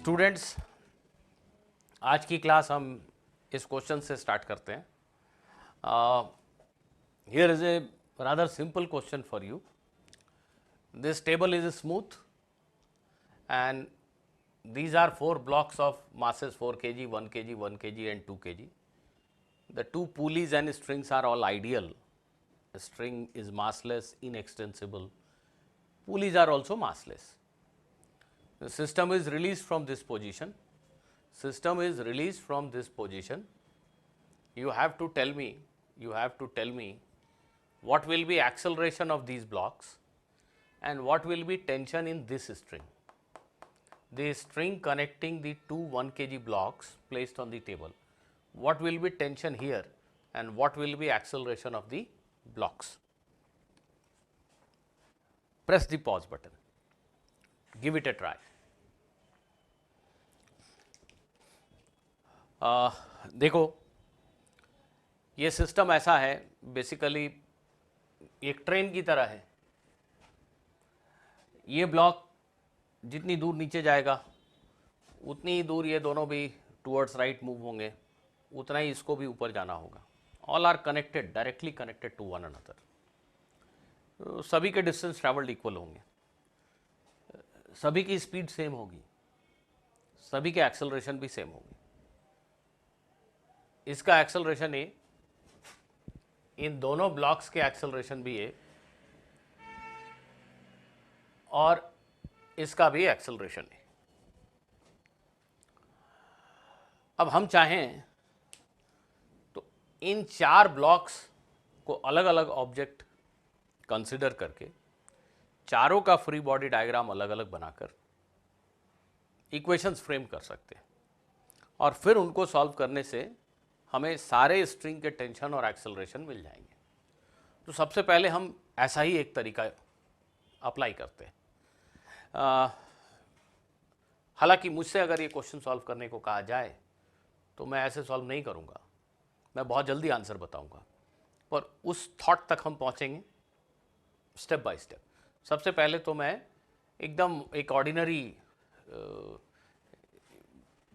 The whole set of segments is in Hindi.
स्टूडेंट्स, आज की क्लास हम इस क्वेश्चन से स्टार्ट करते हैं. Here is a rather simple question for you. This table is smooth and these are 4 blocks of masses 4 kg, 1 kg, 1 kg and 2 kg. The two pulleys and strings are all ideal. The string is massless, inextensible. Pulleys are also massless. The system is released from this position. System is released from this position. You have to tell me what will be acceleration of these blocks and what will be tension in this string. The string connecting the two 1 kg blocks placed on the table. What will be tension here and what will be acceleration of the blocks. Press the pause button. Give it a try. देखो, ये सिस्टम ऐसा है, बेसिकली एक ट्रेन की तरह है. ये ब्लॉक जितनी दूर नीचे जाएगा उतनी ही दूर ये दोनों भी टुवर्ड्स राइट मूव होंगे, उतना ही इसको भी ऊपर जाना होगा. All are connected, directly connected to one another. सभी के डिस्टेंस ट्रैवल्ड इक्वल होंगे, सभी की स्पीड सेम होगी, सभी के एक्सेलरेशन भी सेम होगी. इसका एक्सेलरेशन ए, इन दोनों ब्लॉक्स के एक्सेलरेशन भी ए और इसका भी एक्सेलरेशन ए. अब हम चाहें तो इन चार ब्लॉक्स को अलग अलग ऑब्जेक्ट कंसिडर करके चारों का फ्री बॉडी डायग्राम अलग अलग बनाकर इक्वेशंस फ्रेम कर सकते हैं और फिर उनको सॉल्व करने से हमें सारे स्ट्रिंग के टेंशन और एक्सेलरेशन मिल जाएंगे. तो सबसे पहले हम ऐसा ही एक तरीका अप्लाई करते हैं. हालांकि मुझसे अगर ये क्वेश्चन सॉल्व करने को कहा जाए तो मैं ऐसे सॉल्व नहीं करूँगा, मैं बहुत जल्दी आंसर बताऊँगा, पर उस थॉट तक हम पहुँचेंगे स्टेप बाय स्टेप. सबसे पहले तो मैं एकदम एक ऑर्डिनरी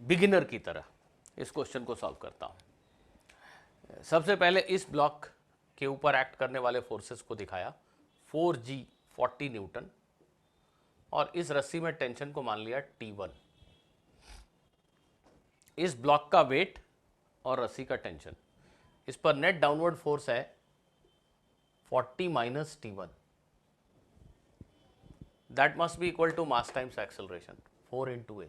बिगिनर की तरह इस क्वेश्चन को सॉल्व करता हूँ. सबसे पहले इस ब्लॉक के ऊपर एक्ट करने वाले फोर्सेस को दिखाया, 4G 40 न्यूटन, और इस रस्सी में टेंशन को मान लिया T1. इस ब्लॉक का वेट और रस्सी का टेंशन, इस पर नेट डाउनवर्ड फोर्स है 40 minus T1. That must be equal to mass times acceleration 4 into A.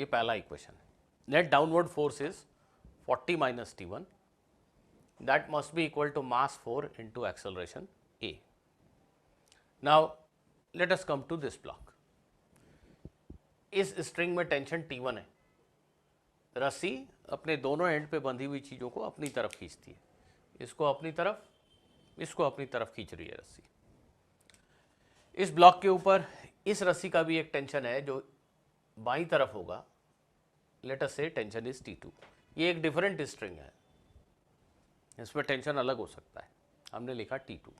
ये पहला इक्वेशन है. Net downward force is 40 minus T1, that must be equal to mass 4 into acceleration A. Now let us come to this block. इस स्ट्रिंग में टेंशन T1 है. रस्सी अपने दोनों एंड पे बंधी हुई चीज़ों को अपनी तरफ खींचती है. इसको अपनी तरफ, इसको अपनी तरफ खींच रही है रस्सी. इस ब्लॉक के ऊपर इस रस्सी का भी एक टेंशन है जो बाईं तरफ होगा. लेट अस से टेंशन इज T2. ये एक डिफरेंट स्ट्रिंग है, इसमें टेंशन अलग हो सकता है, हमने लिखा T2.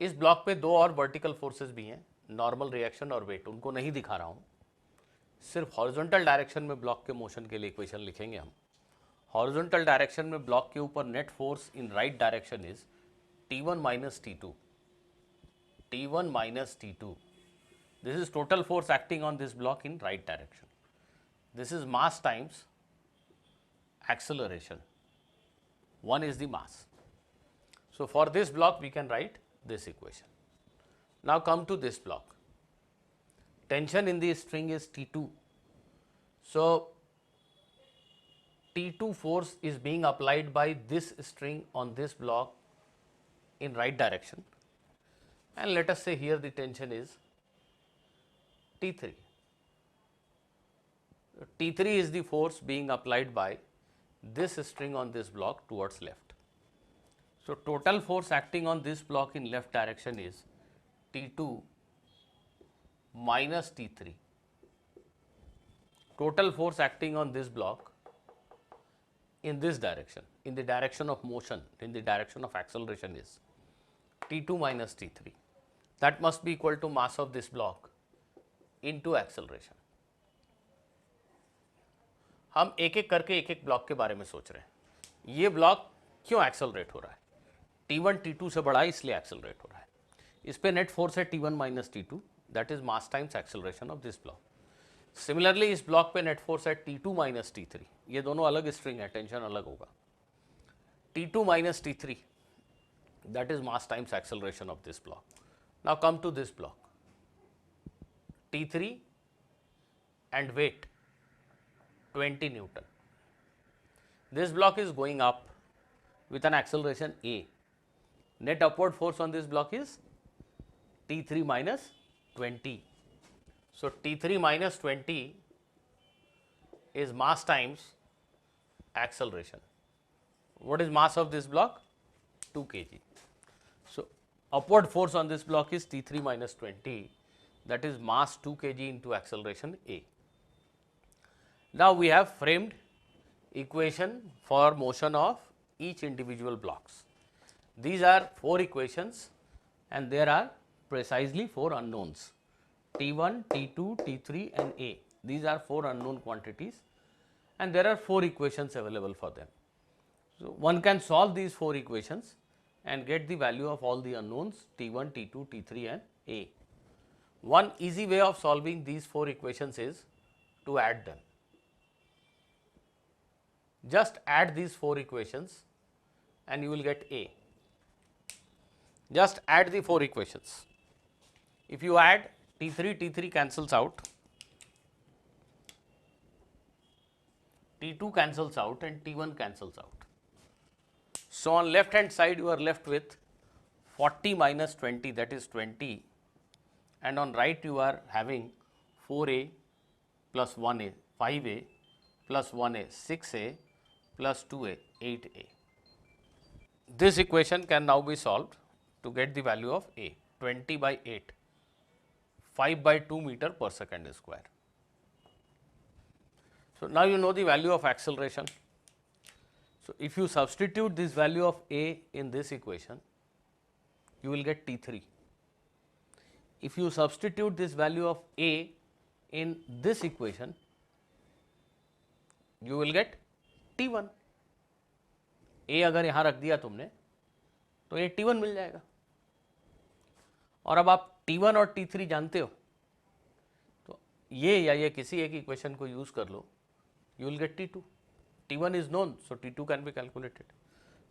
इस ब्लॉक पे दो और वर्टिकल फोर्सेस भी हैं, नॉर्मल रिएक्शन और वेट. उनको नहीं दिखा रहा हूँ, सिर्फ हॉरिजॉन्टल डायरेक्शन में ब्लॉक के मोशन के लिए इक्वेशन लिखेंगे हम. हॉरिजॉन्टल डायरेक्शन में ब्लॉक के ऊपर net force in right direction is T1 minus T2. T1 minus T2. This is total force acting on this block in right direction. This is mass times acceleration. 1 is the mass. So for this block we can write this equation. Now come to this block. Tension in the string is T2. So T2 force is being applied by this string on this block in right direction. And let us say here the tension is T3. T3 is the force being applied by this string on this block towards left. So total force acting on this block in left direction is T2 minus T3. Total force acting on this block in this direction, in the direction of motion, in the direction of acceleration is T2 minus T3. That must be equal to mass of this block into acceleration. हम एक एक करके एक एक ब्लॉक के बारे में सोच रहे हैं। ये ब्लॉक क्यों एक्सेलरेट हो रहा है? T1 T2 से बड़ा है इसलिए एक्सेलरेट हो रहा है। इस पे नेट फोर्स है T1 minus T2, that is mass times acceleration of this block. Similarly इस ब्लॉक पे नेट फोर्स है T2 माइनस T3, ये दोनों अलग स्ट्रिंग है, टेंशन अलग होगा। T2 minus T3, that is mass times acceleration of this block. Now come to this block, T3 and weight 20 Newton. This block is going up with an acceleration A. Net upward force on this block is T3 minus 20. So T3 minus 20 is mass times acceleration. What is mass of this block? 2 kg. So upward force on this block is T3 minus 20, that is mass 2 kg into acceleration A. Now we have framed equation for motion of each individual blocks. These are 4 equations and there are precisely 4 unknowns, T1, T2, T3 and A. These are 4 unknown quantities and there are 4 equations available for them. So one can solve these 4 equations and get the value of all the unknowns T1, T2, T3 and A. One easy way of solving these 4 equations is to add them. Just add these 4 equations and you will get A. Just add the 4 equations. If you add T3, T3 cancels out, T2 cancels out and T1 cancels out. So on left hand side you are left with 40 minus 20, that is 20, and on right you are having 4A plus 1A, 5A plus 1A, 6A plus 2A, 8A. This equation can now be solved to get the value of A, 20 by 8, 5 by 2 meter per second square. So now you know the value of acceleration. So if you substitute this value of A in this equation, you will get T3. If you substitute this value of A in this equation, you will get T1. A अगर यहाँ रख दिया तुमने तो ये T1 मिल जाएगा। और अब आप T1 और T3 जानते हो तो ये या ये किसी एक इक्वेशन को यूज कर लो, you will get T2. T1 is known, so T2 can be calculated.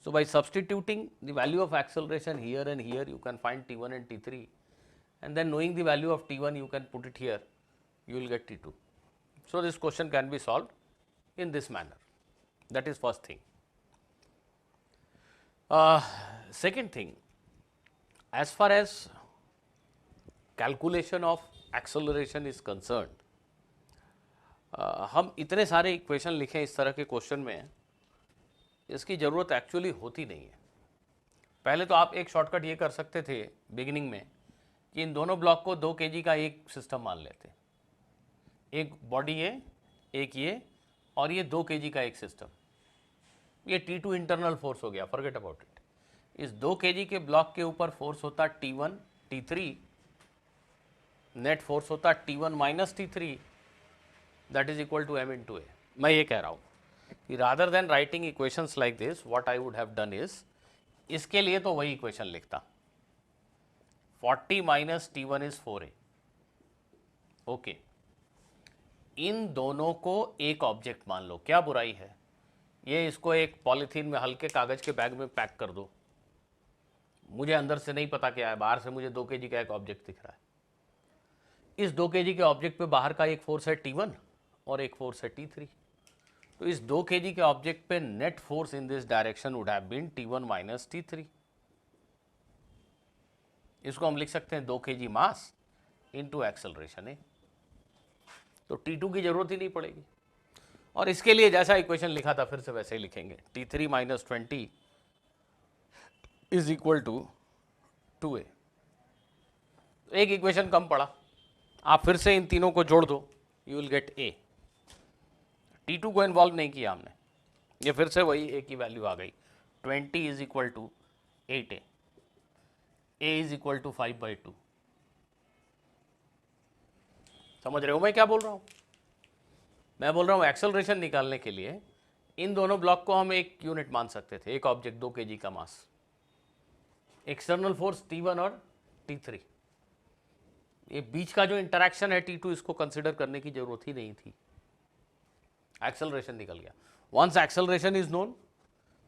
So by substituting the value of acceleration here and here, you can find T1 and T3, and then knowing the value of T1 you can put it here, you will get T2. So this question can be solved in this manner. That is first thing. Second thing, as far as calculation of acceleration is concerned, हम इतने सारे इक्वेशन लिखें इस तरह के क्वेश्चन में, इसकी ज़रूरत एक्चुअली होती नहीं है। पहले तो आप एक शॉर्टकट ये कर सकते थे बिगिनिंग में कि इन दोनों ब्लॉक को 2 kg का एक सिस्टम मान लेते, एक बॉडी है, एक ये, और ये 2 kg का एक सिस्टम। ये T2 इंटरनल फोर्स हो गया, फॉरगेट अबाउट इट। इस 2 kg के ब्लॉक के ऊपर फोर्स होता T1, T3, नेट फोर्स होता T1 minus T3, that is equal to m into A. मैं ये कह रहा हूँ कि rather than writing equations like this, what I would have done is, इसके लिए तो वही इक्वेशन लिखता, 40 minus T1 is 4A. Okay, इन दोनों को एक ऑब्जेक्ट मान लो, क्या बुराई है? ये इसको एक पॉलीथीन में हल्के कागज के बैग में पैक कर दो, मुझे अंदर से नहीं पता क्या है, बाहर से मुझे 2 kg का एक ऑब्जेक्ट दिख रहा है। इस 2 kg के ऑब्जेक्ट पे बाहर का एक फोर्स है T1 और एक फोर्स है T3। तो इस 2 kg के ऑब्जेक्ट पे net force in this direction would have been T1 minus T3। इसको हम लिख सकते हैं 2 kg mass into acceleration A. तो T2 की जरूरत ही नहीं पड़ेगी। और इसके लिए जैसा इक्वेशन लिखा था फिर से वैसे ही लिखेंगे, T3 minus 20 is equal to 2A। एक इक्वेशन कम पड़ा, आप फिर से इन तीनों को जोड़ दो, you will gate A। T2 को इन्वॉल्व नहीं किया हमने, ये फिर से वही A की वैल्यू आ गई, 20 is equal to 8A, A is equal to 5 by 2। समझ रहे हो मैं क्या बोल रहा हूँ? मैं बोल रहा हूँ एक्सेलरेशन निकालने के लिए इन दोनों ब्लॉक को हम एक यूनिट मान सकते थे, एक ऑब्जेक्ट 2 kg का मास, एक्सटर्नल फोर्स T1 और T3, ये बीच का जो इंटरैक्शन है T2 इसको कंसिडर करने की जरूरत ही नहीं थी, एक्सेलरेशन निकल गया। Once acceleration is known,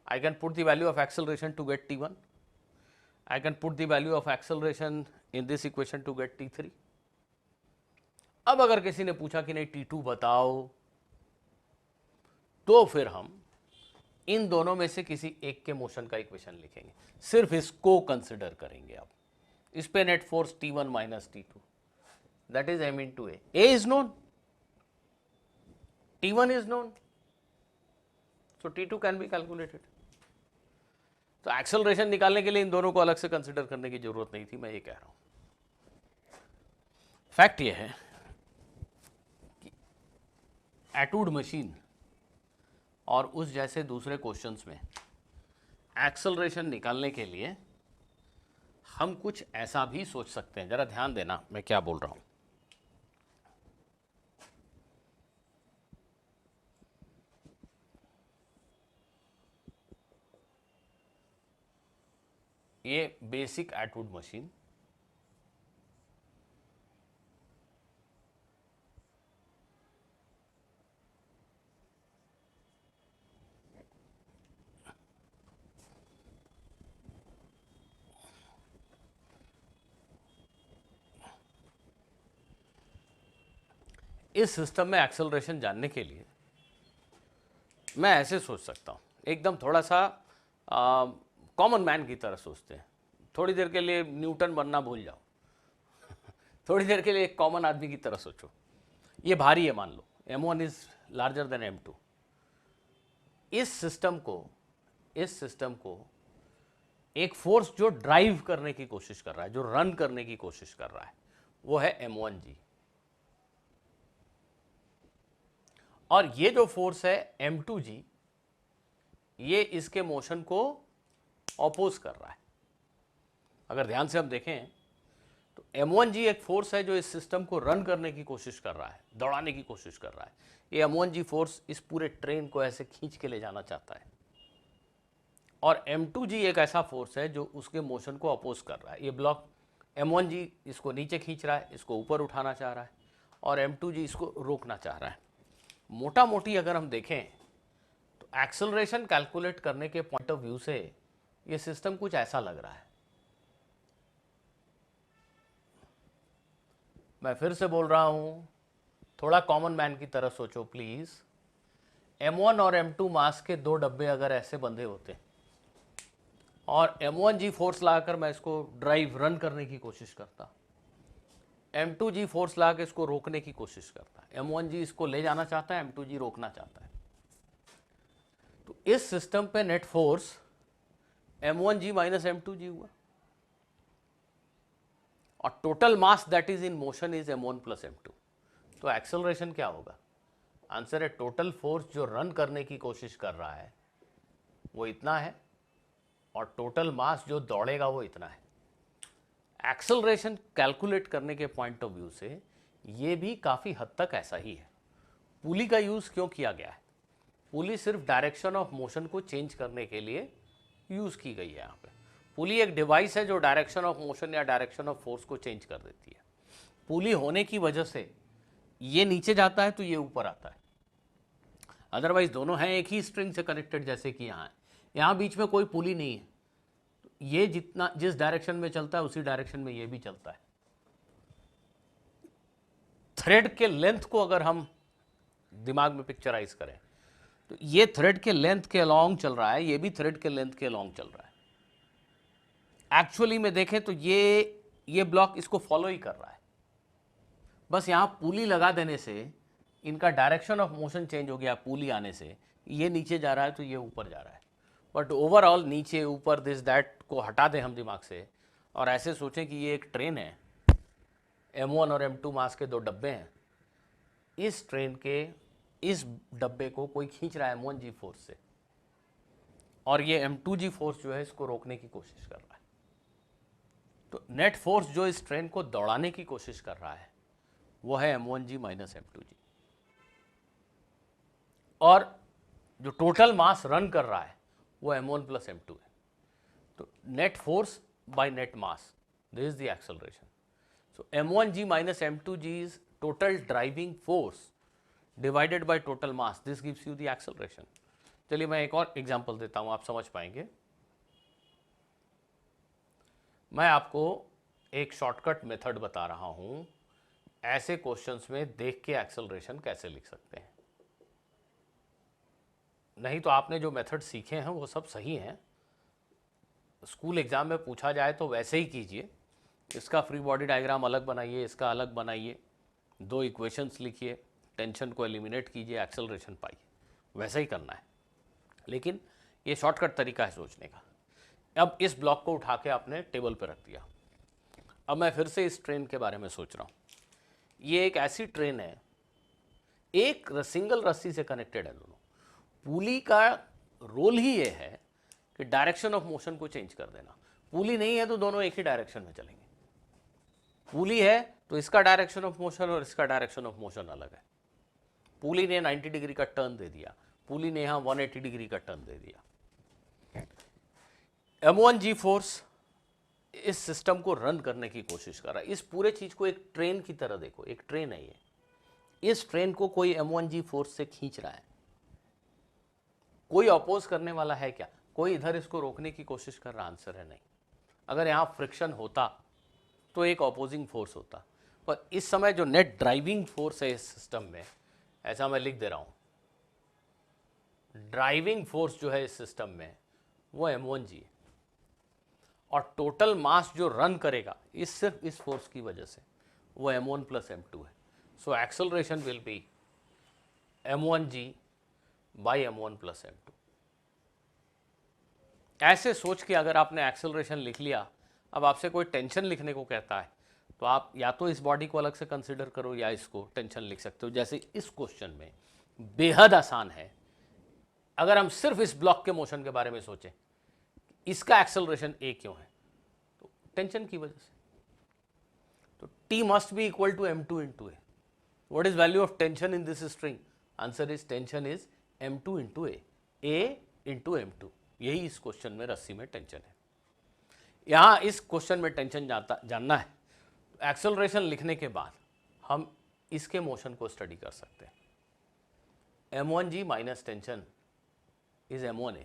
I can put the value of acceleration to get T1, I can put the value of acceleration in this equation to get T3। अब अगर किसी ने पूछा कि नहीं T2 बताओ, तो फिर हम इन दोनों में से किसी एक के मोशन का इक्वेशन लिखेंगे, सिर्फ इसको कंसिडर करेंगे। अब इस पे net force T1 minus T2, that is m into A is known, T1 is known, so T2 can be calculated. तो एक्सेलरेशन निकालने के लिए इन दोनों को अलग से कंसिडर करने की जरूरत नहीं थी, मैं ये कह रहा हूं। फैक्ट ये है कि एटूड मशीन और उस जैसे दूसरे क्वेश्चंस में एक्सेलरेशन निकालने के लिए हम कुछ ऐसा भी सोच सकते हैं। जरा ध्यान देना मैं क्या बोल रहा हूं। ये बेसिक एटूड मशीन, इस सिस्टम में एक्सेलरेशन जानने के लिए मैं ऐसे सोच सकता हूँ, एकदम थोड़ा सा कॉमन मैन की तरह सोचते हैं। थोड़ी देर के लिए न्यूटन बनना भूल जाओ थोड़ी देर के लिए एक कॉमन आदमी की तरह सोचो। ये भारी है, मान लो m1 is larger than m2। इस सिस्टम को एक फोर्स जो ड्राइव करने की कोशिश कर रहा है, जो रन करने की कोशिश कर रहा है, वो है m1g। और ये जो फोर्स है m2g, ये इसके मोशन को ऑपोज कर रहा है। अगर ध्यान से हम देखें तो m1g एक फोर्स है जो इस सिस्टम को रन करने की कोशिश कर रहा है, दौड़ाने की कोशिश कर रहा है। ये m1g फोर्स इस पूरे ट्रेन को ऐसे खींच के ले जाना चाहता है, और m2g एक ऐसा फोर्स है जो उसके मोशन को अपोज कर रहा है। ये ब्लॉक m1g इसको नीचे खींच रहा है, इसको ऊपर उठाना चाह रहा है, और m2g इसको रोकना चाह रहा है। मोटा मोटी अगर हम देखें तो एक्सेलरेशन कैलकुलेट करने के पॉइंट ऑफ व्यू से ये सिस्टम कुछ ऐसा लग रहा है। मैं फिर से बोल रहा हूं, थोड़ा कॉमन मैन की तरह सोचो प्लीज। m1 और m2 मास के दो डब्बे अगर ऐसे बंधे होते और m1g फोर्स लगाकर मैं इसको ड्राइव रन करने की कोशिश करता, m2g फोर्स लगा के इसको रोकने की कोशिश करता है, m1g इसको ले जाना चाहता है, m2g रोकना चाहता है, तो इस सिस्टम पे net force m1g minus m2g हुआ, और total mass that is in motion is m1 plus m2। तो एक्सेलरेशन क्या होगा? आंसर है टोटल फोर्स जो रन करने की कोशिश कर रहा है वो इतना है, और टोटल मास जो दौड़ेगा वो इतना है। एक्सेलरेशन कैलकुलेट करने के पॉइंट ऑफ व्यू से ये भी काफ़ी हद तक ऐसा ही है। पुली का यूज़ क्यों किया गया है? पुली सिर्फ डायरेक्शन ऑफ मोशन को चेंज करने के लिए यूज़ की गई है। यहाँ पे पुली एक डिवाइस है जो डायरेक्शन ऑफ मोशन या डायरेक्शन ऑफ फोर्स को चेंज कर देती है। पुली होने की वजह से ये नीचे जाता है तो ये ऊपर आता है, अदरवाइज दोनों हैं एक ही स्ट्रिंग से कनेक्टेड, जैसे कि यहाँ है। यहाँ बीच में कोई पुली नहीं है, ये जिस डायरेक्शन में चलता है उसी डायरेक्शन में ये भी चलता है। थ्रेड के लेंथ को अगर हम दिमाग में पिक्चराइज करें तो ये थ्रेड के लेंथ के अलोंग चल रहा है, ये भी थ्रेड के लेंथ के अलोंग चल रहा है। एक्चुअली में देखें तो ये ब्लॉक इसको फॉलो ही कर रहा है, बस यहाँ पुली लगा देने से इनका डायरेक्शन ऑफ मोशन चेंज हो गया। पुली आने से ये नीचे जा रहा है तो ये ऊपर जा रहा है, बट ओवरऑल नीचे ऊपर दिस दैट को हटा दें हम दिमाग से और ऐसे सोचें कि ये एक ट्रेन है, m1 और m2 मास के दो डब्बे हैं। इस ट्रेन के इस डब्बे को कोई खींच रहा है m1g फोर्स से, और ये m2g फोर्स जो है इसको रोकने की कोशिश कर रहा है। तो नेट फोर्स जो इस ट्रेन को दौड़ाने की कोशिश कर रहा है वो है m1g माइनस m2g। और जो टोटल मास रन कर रहा है वो m1 प्लस m2 है। तो net force by net mass, this is the acceleration. So m1g minus m2g is total driving force divided by total mass, this gives you the acceleration. चलिए मैं एक और एग्जांपल देता हूं, आप समझ पाएंगे। मैं आपको एक शॉर्टकट मेथड बता रहा हूं, ऐसे क्वेश्चंस में देख के एक्सेलरेशन कैसे लिख सकते हैं। नहीं तो आपने जो मेथड सीखे हैं वो सब सही हैं, स्कूल एग्जाम में पूछा जाए तो वैसे ही कीजिए। इसका फ्री बॉडी डायग्राम अलग बनाइए, इसका अलग बनाइए, दो इक्वेशंस लिखिए, टेंशन को एलिमिनेट कीजिए, एक्सेलरेशन पाइए, वैसा ही करना है। लेकिन ये शॉर्टकट तरीका है सोचने का। अब इस ब्लॉक को उठा के आपने टेबल पर रख दिया। अब मैं फिर से इस ट्रेन के बारे में सोच रहा हूँ। ये एक ऐसी ट्रेन है, एक सिंगल रस्सी से कनेक्टेड है दोनों। पुली का रोल ही ये है कि डायरेक्शन ऑफ मोशन को चेंज कर देना। पुली नहीं है तो दोनों एक ही डायरेक्शन में चलेंगे, पुली है तो इसका डायरेक्शन ऑफ मोशन और इसका डायरेक्शन ऑफ मोशन अलग है। पुली ने 90 डिग्री का टर्न दे दिया, पुली ने यहां 180 डिग्री का टर्न दे दिया। m1g फोर्स इस सिस्टम को रन करने की कोशिश कर रहा है। इस पूरे चीज को एक ट्रेन की तरह देखो, एक ट्रेन है ये। इस ट्रेन को कोई m1g फोर्स से खींच रहा है। कोई अपोज करने वाला है क्या? कोई इधर इसको रोकने की कोशिश कर रहा? आंसर है नहीं। अगर यहां फ्रिक्शन होता तो एक अपोजिंग फोर्स होता, पर इस समय जो नेट ड्राइविंग फोर्स है इस सिस्टम में, ऐसा मैं लिख दे रहा हूं, ड्राइविंग फोर्स जो है इस सिस्टम में वो m1g है। और टोटल मास जो रन करेगा इस सिर्फ इस फोर्स की वजह से, वो m1 प्लस m2 है। So acceleration will be m1g by m1 plus m2। ऐसे सोच के अगर आपने एक्सेलरेशन लिख लिया, अब आपसे कोई टेंशन लिखने को कहता है तो आप या तो इस बॉडी को अलग से कंसिडर करो या इसको टेंशन लिख सकते हो। जैसे इस क्वेश्चन में बेहद आसान है। अगर हम सिर्फ इस ब्लॉक के मोशन के बारे में सोचें, इसका एक्सेलरेशन a क्यों है, तो टेंशन की वजह से। तो T must be equal to m2 into A. What is value of tension in this string? Answer is tension is m2 into a into m2। यही इस क्वेश्चन में रस्सी में टेंशन है। यहां इस क्वेश्चन में टेंशन जानना है, एक्सेलरेशन लिखने के बाद हम इसके मोशन को स्टडी कर सकते हैं। m1g minus tension is m1a,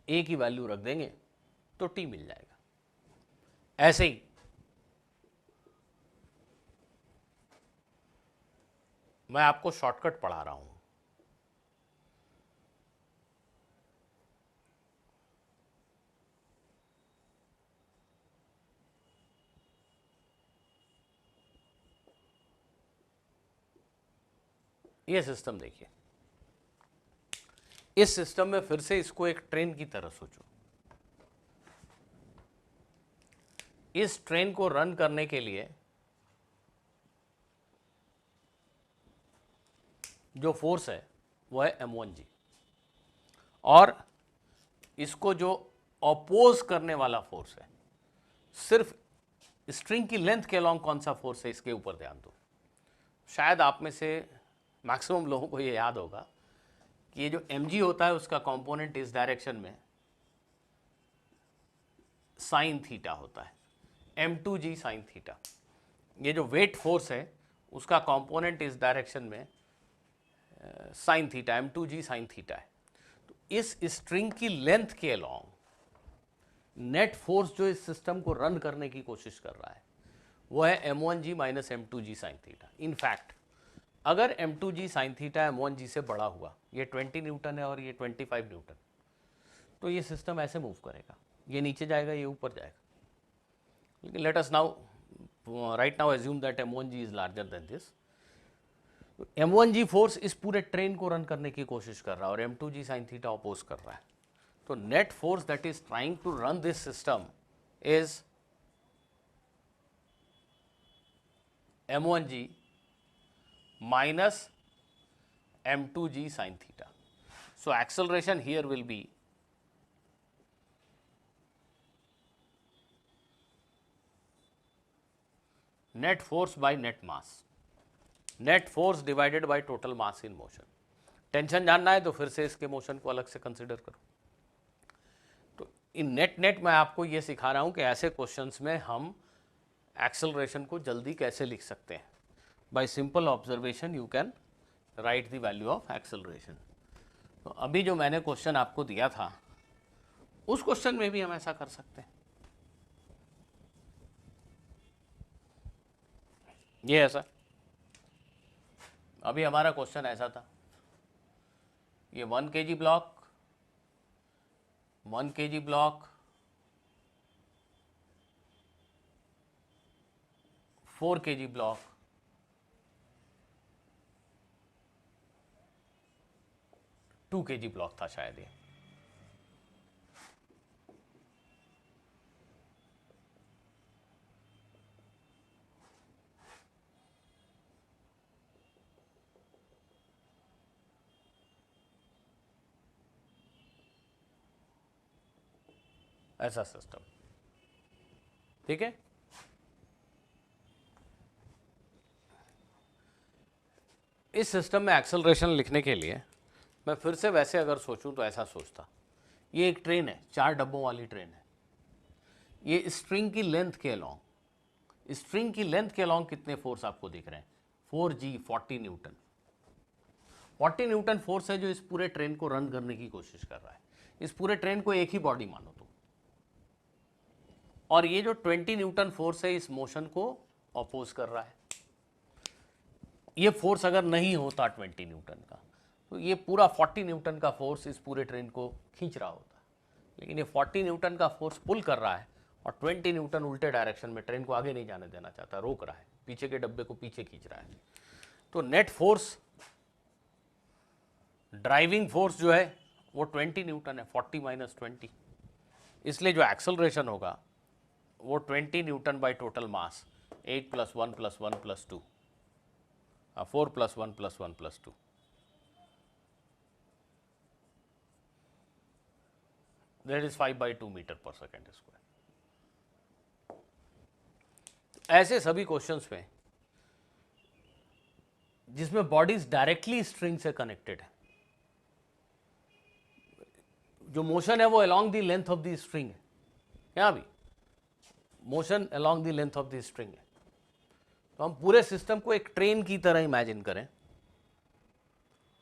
a की वैल्यू रख देंगे तो t मिल जाएगा। ऐसे ही मैं आपको शॉर्टकट पढ़ा रहा हूं। ये सिस्टम देखिए, इस सिस्टम में फिर से इसको एक ट्रेन की तरह सोचो। इस ट्रेन को रन करने के लिए जो फोर्स है वो है m1g, और इसको जो अपोज करने वाला फोर्स है, सिर्फ स्ट्रिंग की लेंथ के अलॉन्ग कौन सा फोर्स है इसके ऊपर ध्यान दो। शायद आप में से मैक्सिमम लोगों को ये याद होगा कि ये जो mg होता है उसका कंपोनेंट इस डायरेक्शन में साइन थीटा होता है, m2g साइन थीटा। ये जो वेट फोर्स है उसका कंपोनेंट इस डायरेक्शन में sine theta, m2g sine theta है। तो इस स्ट्रिंग की लेंथ के अलॉन्ग नेट फोर्स जो इस सिस्टम को रन करने की कोशिश कर रहा है वो है m1g minus m2g sine theta. In fact अगर m2g साइन थीटा m1g से बड़ा हुआ, ये 20 न्यूटन है और ये 25 न्यूटन, तो ये सिस्टम ऐसे मूव करेगा, ये नीचे जाएगा, ये ऊपर जाएगा। लेकिन let us now right now assume that m1g is larger than this. m1g force इस पूरे ट्रेन को रन करने की कोशिश कर रहा है और m2g साइन थीटा अपोज कर रहा है। तो net force that is trying to run this system is m1g minus m2g sin theta. So acceleration here will be net force by net mass, net force divided by total mass in motion. Tension जानना है तो फिर से इसके मोशन को अलग से कंसिडर करो। तो इन नेट नेट मैं आपको ये सिखा रहा हूँ कि ऐसे क्वेश्चंस में हम एक्सेलरेशन को जल्दी कैसे लिख सकते हैं। Bye simple observation you can write the value of acceleration. तो अभी जो मैंने क्वेश्चन आपको दिया था उस क्वेश्चन में भी हम ऐसा कर सकते हैं। ये ऐसा, अभी हमारा क्वेश्चन ऐसा था, ये 1 kg block, 1 kg block, 4 kg block, 2 kg block था शायद ये। ऐसा सिस्टम, ठीक है। इस सिस्टम में एक्सेलरेशन लिखने के लिए मैं फिर से वैसे अगर सोचूं तो ऐसा सोचता, ये एक ट्रेन है, 4 डब्बों वाली ट्रेन है। ये स्ट्रिंग की लेंथ के अलॉन्ग, स्ट्रिंग की लेंथ के अलॉन्ग कितने फोर्स आपको दिख रहे हैं? 4G, 40 Newton. 40 न्यूटन फोर्स है जो इस पूरे ट्रेन को रन करने की कोशिश कर रहा है। इस पूरे ट्रेन को एक ही बॉडी मानो तो, और ये जो 20 न्यूटन फोर्स है इस मोशन को अपोज कर रहा है। ये फोर्स अगर नहीं होता 20 न्यूटन का तो ये पूरा 40 न्यूटन का फोर्स इस पूरे ट्रेन को खींच रहा होता, लेकिन ये 40 न्यूटन का फोर्स पुल कर रहा है और 20 न्यूटन उल्टे डायरेक्शन में ट्रेन को आगे नहीं जाने देना चाहता, रोक रहा है, पीछे के डब्बे को पीछे खींच रहा है। तो नेट फोर्स, ड्राइविंग फोर्स जो है वो 20 न्यूटन है, 40 माइनस 20, इसलिए जो एक्सेलरेशन होगा वो 20 newton by total mass, 8 + 1 + 1 + 2, 4 + 1 + 1 + 2, that is 5/2 मीटर/सेकंड²। ऐसे सभी क्वेश्चंस में जिसमें बॉडीज डायरेक्टली स्ट्रिंग से कनेक्टेड है, जो मोशन है वो along the length of the string है, यहाँ भी motion along the length of the string है। तो हम पूरे सिस्टम को एक ट्रेन की तरह इमेजिन करें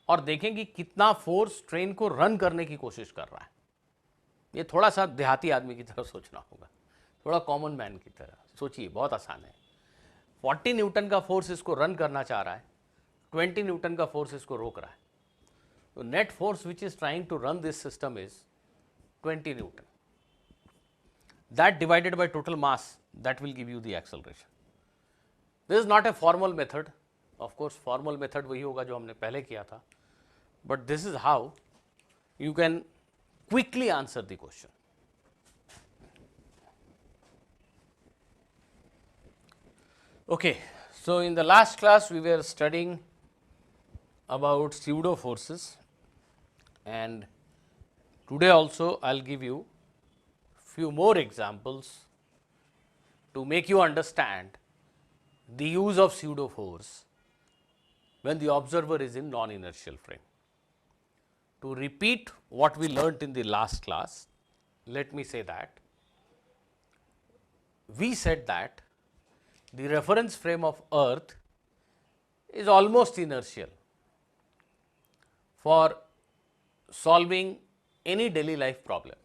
और देखें कि कितना फोर्स ट्रेन को रन करने की कोशिश कर रहा है। ये थोड़ा सा देहाती आदमी की तरह सोचना होगा, थोड़ा कॉमन मैन की तरह सोचिए, बहुत आसान है। 40 न्यूटन का फोर्स इसको रन करना चाह रहा है, 20 न्यूटन का फोर्स इसको रोक रहा है। तो net force which is trying to run this system is 20 newton, that divided by total mass, that will give you the acceleration. This is not a formal method, of course formal method वही होगा जो हमने पहले किया था, but this is how you can quickly answer the question. Okay, so in the last class we were studying about pseudo forces, and today also I'll give you few more examples to make you understand the use of pseudo force when the observer is in non-inertial frame. To repeat what we learnt in the last class, let me say that we said that the reference frame of Earth is almost inertial for solving any daily life problem.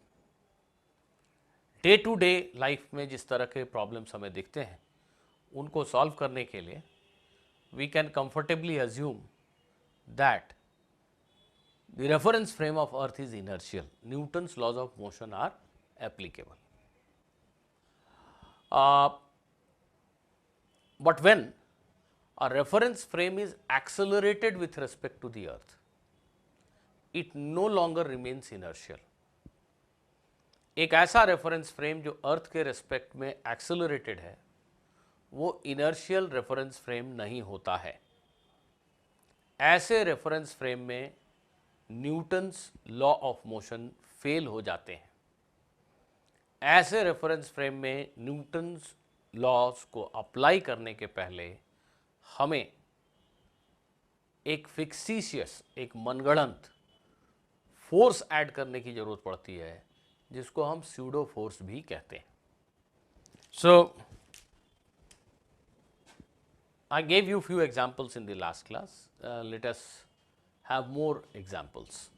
Day to day life में जिस तरह के प्रॉब्लम्स हमें दिखते हैं उनको सॉल्व करने के लिए we can comfortably assume that the reference frame of Earth is inertial. Newton's laws of motion are applicable. But when a reference frame is accelerated with respect to the Earth, it no longer remains inertial. एक ऐसा रेफरेंस फ्रेम जो अर्थ के रेस्पेक्ट में एक्सेलरेटेड है वो इनर्शियल रेफरेंस फ्रेम नहीं होता है। ऐसे रेफरेंस फ्रेम में Newton's law of motion fail हो जाते हैं। ऐसे रेफरेंस फ्रेम में न्यूटन्स लॉज को अप्लाई करने के पहले हमें एक फिक्सिशियस, एक मनगढ़ंत फोर्स ऐड करने की जरूरत पड़ती है, जिसको हम स्यूडो फोर्स भी कहते हैं. सो I gave you few examples in the last class. Let us have more examples.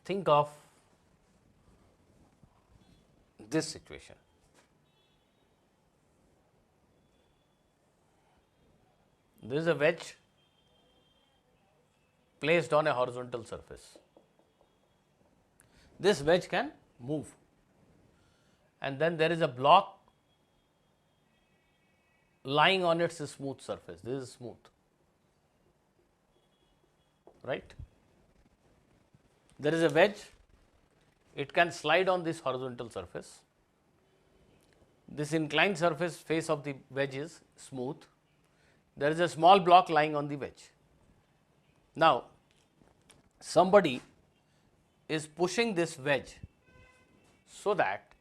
Think of this situation. This is a wedge placed on a horizontal surface. This wedge can move, and then there is a block lying on its smooth surface. This is smooth, right? There is a wedge, it can slide on this horizontal surface. This inclined surface face of the wedge is smooth. There is a small block lying on the wedge. Now, somebody is pushing this wedge so that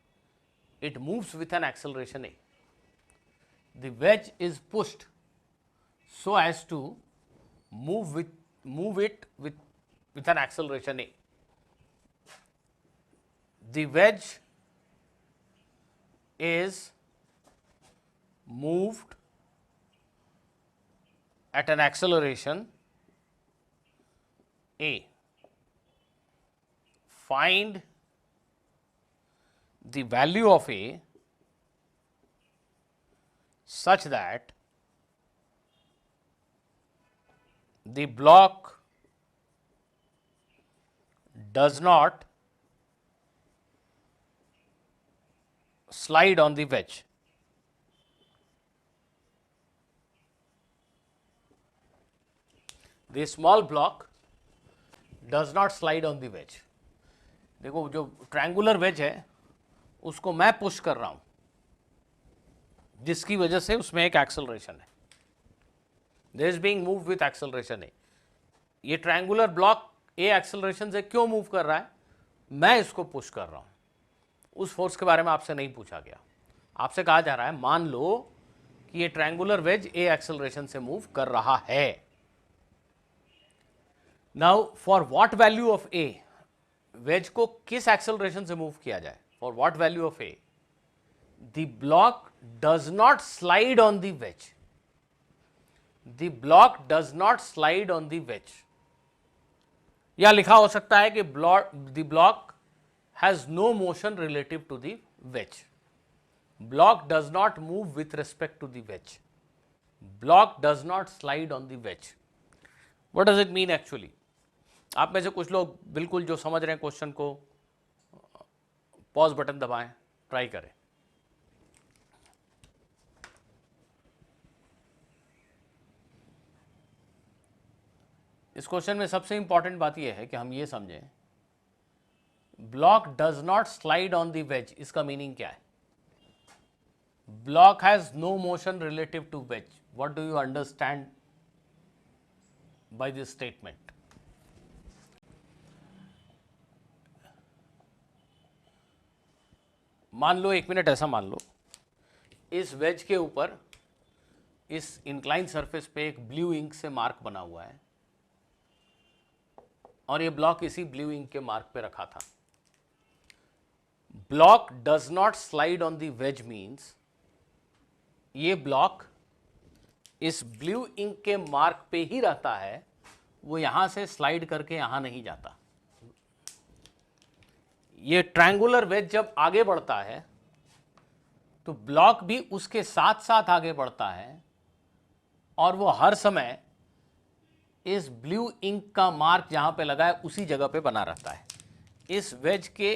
it moves with an acceleration A. The wedge is pushed so as to move it with an acceleration A. The wedge is moved at an acceleration A. Find the value of A such that the block does not slide on the wedge. The small block does not slide on the wedge. देखो जो ट्रायंगुलर वेज है उसको मैं पुश कर रहा हूं, जिसकी वजह से उसमें एक एक्सेलरेशन है. This is being move with acceleration A. ये ट्रायंगुलर ब्लॉक ए एक्सेलरेशन से क्यों मूव कर रहा है? मैं इसको पुश कर रहा हूं. उस फोर्स के बारे में आपसे नहीं पूछा गया. आपसे कहा जा रहा है मान लो कि ये ट्रायंगुलर वेज ए एक्सेलरेशन से मूव कर रहा है. Now for what value of A, wedge को किस एक्सेलरेशन से मूव किया जाए? For what value of A, the block does not slide on the wedge. The block does not slide on the wedge. या लिखा हो सकता है कि the block has no motion relative to the wedge. Block does not move with respect to the wedge. Block does not slide on the wedge. What does it mean actually? आप में से कुछ लोग बिल्कुल जो समझ रहे हैं क्वेश्चन को, पॉज बटन दबाएं, ट्राई करें. इस क्वेश्चन में सबसे इंपॉर्टेंट बात यह है कि हम ये समझें block does not slide on the wedge. इसका मीनिंग क्या है? Block has no motion relative to wedge. What do you understand by this statement? मान लो, एक मिनट ऐसा मान लो, इस वेज के ऊपर इस इंक्लाइन सरफेस पे एक ब्लू इंक से मार्क बना हुआ है और ये ब्लॉक इसी ब्लू इंक के मार्क पे रखा था. Block does not slide on the wedge means ये ब्लॉक इस ब्लू इंक के मार्क पे ही रहता है, वो यहां से स्लाइड करके यहां नहीं जाता. ये ट्रायंगुलर वेज जब आगे बढ़ता है तो ब्लॉक भी उसके साथ साथ आगे बढ़ता है और वो हर समय इस ब्लू इंक का मार्क जहां पे लगा है उसी जगह पे बना रहता है. इस वेज के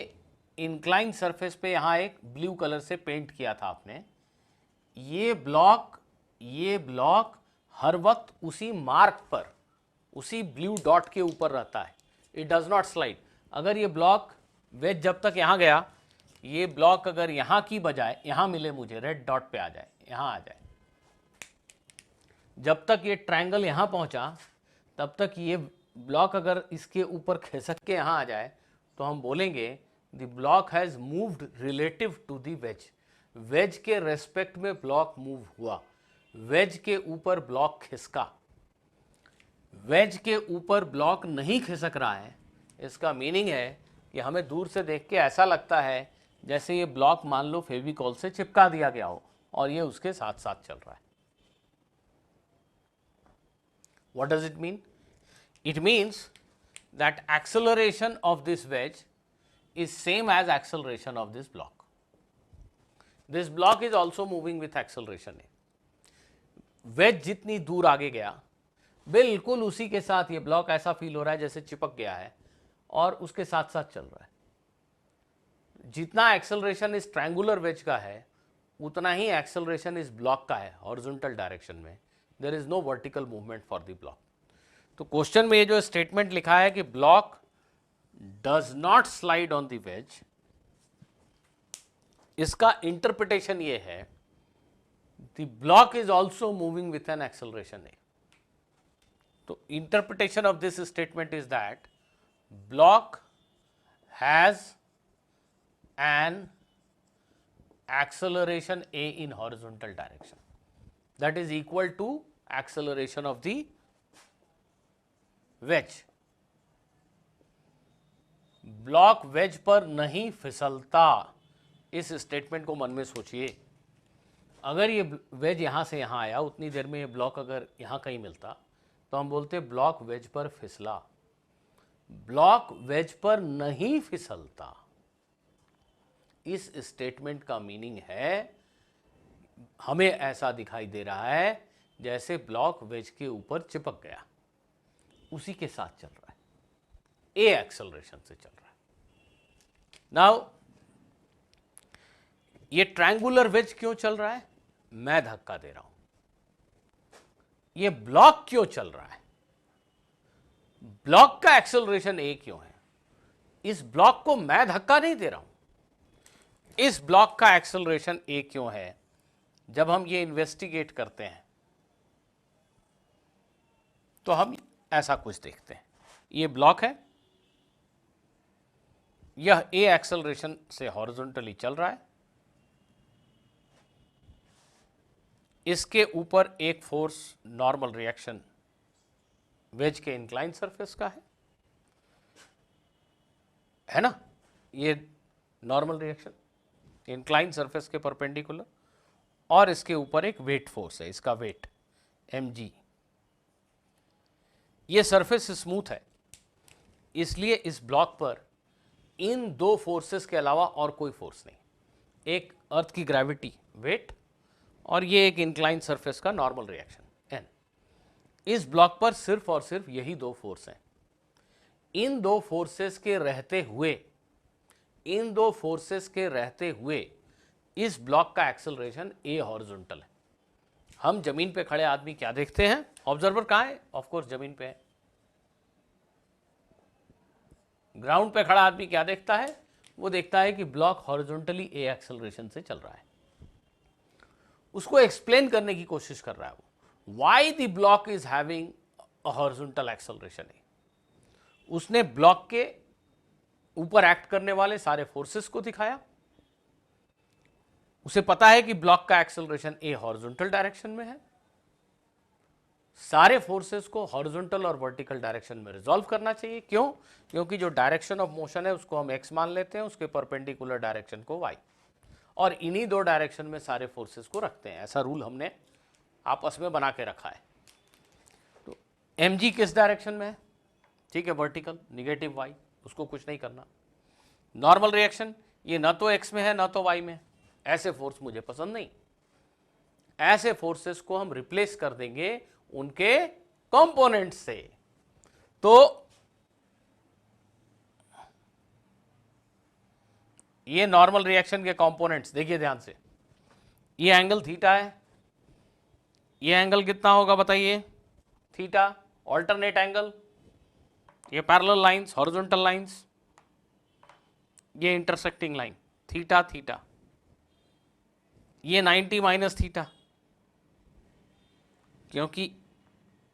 इंक्लाइन सरफेस पे यहां एक ब्लू कलर से पेंट किया था आपने. ये ब्लॉक हर वक्त उसी मार्क पर, उसी ब्लू डॉट के ऊपर रहता है. It does not slide. अगर ये ब्लॉक वेज जब तक यहां गया, ये ब्लॉक अगर यहां की बजाय यहां मिले, मुझे रेड डॉट पे आ जाए, यहां आ जाए, जब तक ये ट्रायंगल यहां पहुंचा तब तक ये ब्लॉक अगर इसके ऊपर खिसक के यहां आ जाए तो हम बोलेंगे the block has moved relative to the wedge. Wedge के रेस्पेक्ट में ब्लॉक मूव हुआ, वेज के ऊपर ब्लॉक खिसका। वेज के ऊपर ब्लॉक नहीं खिसक रहा है, इसका मीनिंग है कि हमें दूर से देख के ऐसा लगता है जैसे ये ब्लॉक मान लो फेविकॉल से चिपका दिया गया हो और ये उसके साथ साथ चल रहा है। What does it mean? It means that acceleration of this wedge is same as acceleration of this block. This block is also moving with acceleration A. Wedge जितनी दूर आगे गया, बिल्कुल उसी के साथ ये ब्लॉक ऐसा फील हो रहा है जैसे चिपक गया है और उसके साथ साथ चल रहा है। जितना एक्सेलरेशन इस ट्रायंगुलर वेज का है उतना ही एक्सेलरेशन इस ब्लॉक का है हॉरिजॉन्टल डायरेक्शन में। There is no vertical movement for the block. तो क्वेश्चन में ये जो स्टेटमेंट लिखा है कि block does not slide on the wedge, इसका इंटरप्रिटेशन ये है the block is also moving with an acceleration A. तो interpretation of this statement is that block has an acceleration A in horizontal direction that is equal to acceleration of the wedge. Block wedge पर नहीं फिसलता, इस स्टेटमेंट को मन में सोचिए। अगर ये वेज यहां से यहां आया, उतनी देर में ये ब्लॉक अगर यहां कहीं मिलता तो हम बोलते ब्लॉक वेज पर फिसला। ब्लॉक वेज पर नहीं फिसलता, इस स्टेटमेंट का मीनिंग है हमें ऐसा दिखाई दे रहा है जैसे ब्लॉक वेज के ऊपर चिपक गया, उसी के साथ चल रहा है, ए एक्सेलरेशन से चल रहा है। नाउ ये ट्रायंगुलर वेज क्यों चल रहा है, मैं धक्का दे रहा हूं। ये ब्लॉक क्यों चल रहा है, ब्लॉक का एक्सेलरेशन ए क्यों है। इस ब्लॉक को मैं धक्का नहीं दे रहा हूं, इस ब्लॉक का एक्सेलरेशन ए क्यों है। जब हम ये इन्वेस्टिगेट करते हैं तो हम ऐसा कुछ देखते हैं। ये ब्लॉक है, यह ए एक्सेलरेशन से हॉरिजॉन्टली चल रहा है, इसके ऊपर एक फोर्स नॉर्मल रिएक्शन वेज के इंक्लाइन सरफेस का है ना, ये नॉर्मल रिएक्शन इंक्लाइन सरफेस के परपेंडिकुलर, और इसके ऊपर एक वेट फोर्स है, इसका वेट mg। ये सरफेस स्मूथ है, इसलिए इस ब्लॉक पर इन दो फोर्सेस के अलावा और कोई फोर्स नहीं, एक अर्थ की ग्रेविटी वेट और ये एक इंक्लाइन सरफेस का नॉर्मल रिएक्शन n। इस ब्लॉक पर सिर्फ और सिर्फ यही दो फोर्स हैं। इन दो फोर्सेस के रहते हुए इस ब्लॉक का एक्सेलरेशन ए हॉरिजॉन्टल है। हम जमीन पे खड़े आदमी क्या देखते हैं, ऑब्जर्वर कहां है, ऑफ कोर्स जमीन पे है। ग्राउंड पे खड़ा आदमी क्या देखता है, वो देखता है कि ब्लॉक हॉरिजॉन्टली ए एक्सेलरेशन से चल रहा है। उसको एक्सप्लेन करने की कोशिश कर रहा है वो, why the block is having a horizontal acceleration A. उसने ब्लॉक के ऊपर एक्ट करने वाले सारे फोर्सेस को दिखाया। उसे पता है कि ब्लॉक का एक्सेलरेशन ए हॉरिजॉन्टल डायरेक्शन में है। सारे फोर्सेस को हॉरिजॉन्टल और वर्टिकल डायरेक्शन में रिजॉल्व करना चाहिए। क्यों, क्योंकि जो डायरेक्शन ऑफ मोशन है उसको हम एक्स मान लेते हैं, उसके परपेंडिकुलर डायरेक्शन को वाई, और इन्हीं दो डायरेक्शन में सारे फोर्सेस को रखते हैं। ऐसा रूल हमने आपस में बना के रखा है। तो mg किस डायरेक्शन में है, ठीक है, वर्टिकल, निगेटिव वाई, उसको कुछ नहीं करना। नॉर्मल रिएक्शन ये ना तो एक्स में है ना तो वाई में, ऐसे फोर्स मुझे पसंद नहीं। ऐसे फोर्सेस को हम रिप्लेस कर देंगे उनके कंपोनेंट से। तो ये नॉर्मल रिएक्शन के कंपोनेंट्स देखिए ध्यान से, ये एंगल थीटा है, ये एंगल कितना होगा बताइए, थीटा, ऑल्टरनेट एंगल, ये पैरेलल लाइंस, हॉरिजॉन्टल लाइंस, ये इंटरसेक्टिंग लाइन, थीटा थीटा, ये 90 माइनस थीटा, क्योंकि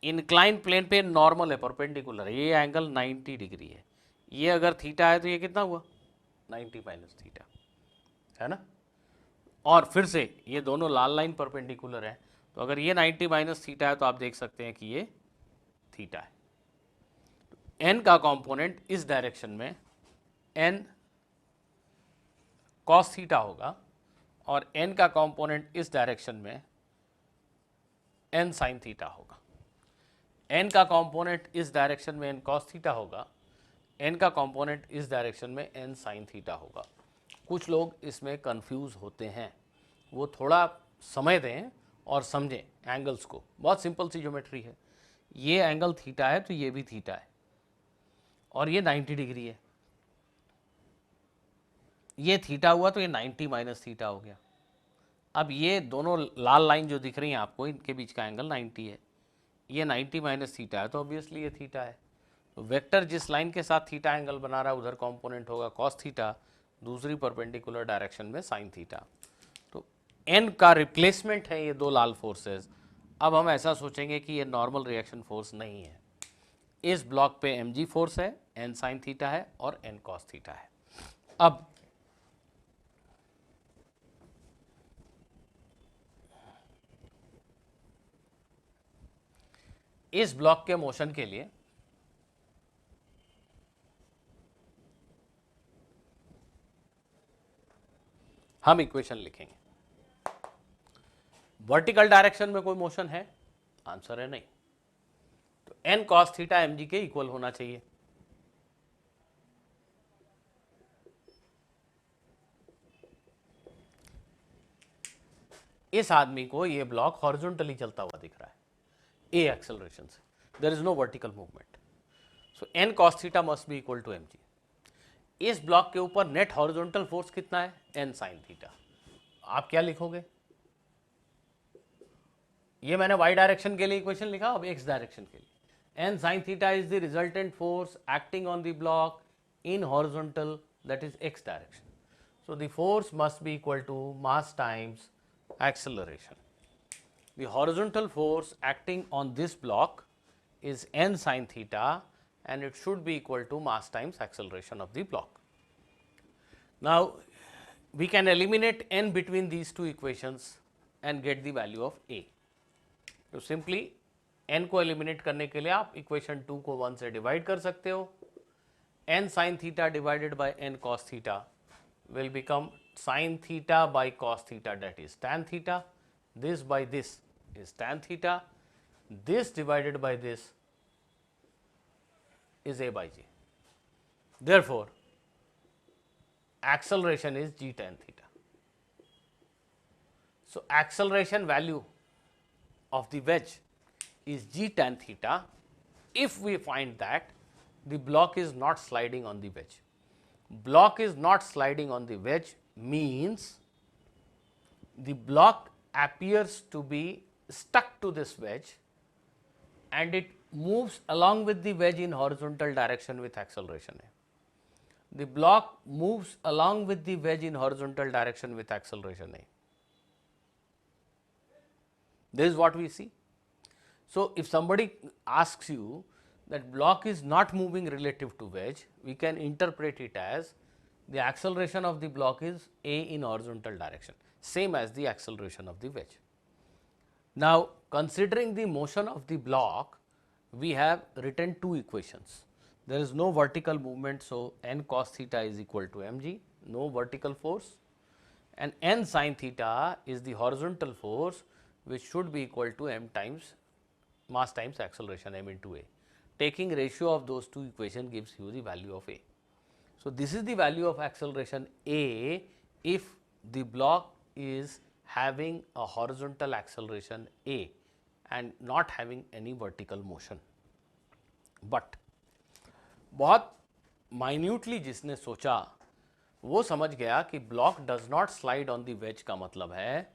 इंक्लाइन प्लेन पे नॉर्मल है, परपेंडिकुलर है, ये एंगल 90 डिग्री है। ये अगर थीटा है तो ये कितना हुआ, 90 माइनस थीटा, है ना। और फिर से ये दोनों लाल लाइन परपेंडिकुलर है, तो अगर ये 90 माइनस थीटा है तो आप देख सकते हैं कि ये थीटा है। एन का कंपोनेंट इस डायरेक्शन में एन कॉस थीटा होगा और एन का कंपोनेंट इस डायरेक्शन में एन साइन थीटा होगा। एन का कंपोनेंट इस डायरेक्शन में एन कॉस थीटा होगा, एन का कंपोनेंट इस डायरेक्शन में एन साइन थीटा होगा। कुछ लोग इसमें कंफ्यूज होते हैं, वो थोड़ा समय दें और समझें एंगल्स को। बहुत सिंपल सी ज्योमेट्री है। ये एंगल थीटा है तो ये भी थीटा है और ये 90 डिग्री है। ये थीटा हुआ तो ये 90 माइनस थीटा हो गया। अब ये दोनों लाल लाइन जो दिख रही हैं आपको, इनके बीच का एंगल 90 है। ये 90 माइनस थीटा है तो ऑब्वियसली ये थीटा है। तो वेक्टर जिस लाइन के साथ थीटा एंगल बना रहा है उधर कंपोनेंट होगा कॉस थीटा, दूसरी परपेंडिकुलर डायरेक्शन में साइन थीटा। तो एन का रिप्लेसमेंट है ये दो लाल फोर्सेस। अब हम ऐसा सोचेंगे कि ये नॉर्मल रिएक्शन फोर्स नहीं है। इस ब्लॉक पे mg फोर्स है, एन साइन थीटा है और एन कॉस थीटा है। अब इस ब्लॉक के मोशन के लिए हम इक्वेशन लिखेंगे। वर्टिकल डायरेक्शन में कोई मोशन है? आंसर है नहीं। तो एन कॉस थीटा mg के इक्वल होना चाहिए। इस आदमी को ये ब्लॉक हॉरिजॉन्टली चलता हुआ दिख रहा है ए एक्सेलरेशन से, there is no vertical movement, so N cos theta must be equal to mg। इस ब्लॉक के ऊपर नेट हॉरिजॉन्टल फोर्स कितना है? N sine theta. आप क्या लिखोगे? ये मैंने y डायरेक्शन के लिए इक्वेशन लिखा, अब x डायरेक्शन के लिए N sine theta is the resultant force acting on the block in horizontal, that is x direction. So the force must be equal to mass times acceleration. The horizontal force acting on this block is n sin theta and it should be equal to mass times acceleration of the block. Now we can eliminate n between these two equations and get the value of a. तो simply n को eliminate करने के लिए आप equation 2 को 1 से divide कर सकते हो। n sin theta divided by n cos theta will become sin theta by cos theta, that is tan theta. This by this is tan theta. This divided by this is a by g. Therefore, acceleration is g tan theta. So acceleration value of the wedge is g tan theta if we find that the block is not sliding on the wedge. Block is not sliding on the wedge means the block appears to be stuck to this wedge and it moves along with the wedge in horizontal direction with acceleration a. The block moves along with the wedge in horizontal direction with acceleration a. This is what we see. So if somebody asks you that block is not moving relative to wedge, we can interpret it as the acceleration of the block is a in horizontal direction, same as the acceleration of the wedge. Now considering the motion of the block, we have written two equations. There is no vertical movement, so n cos theta is equal to mg, no vertical force, and n sin theta is the horizontal force which should be equal to m times mass times acceleration m into a. Taking ratio of those two equations gives you the value of a. So this is the value of acceleration a if the block is having a horizontal acceleration a and not having any vertical motion. But बहुत minutely जिसने सोचा वो समझ गया कि block does not slide on the veg का मतलब है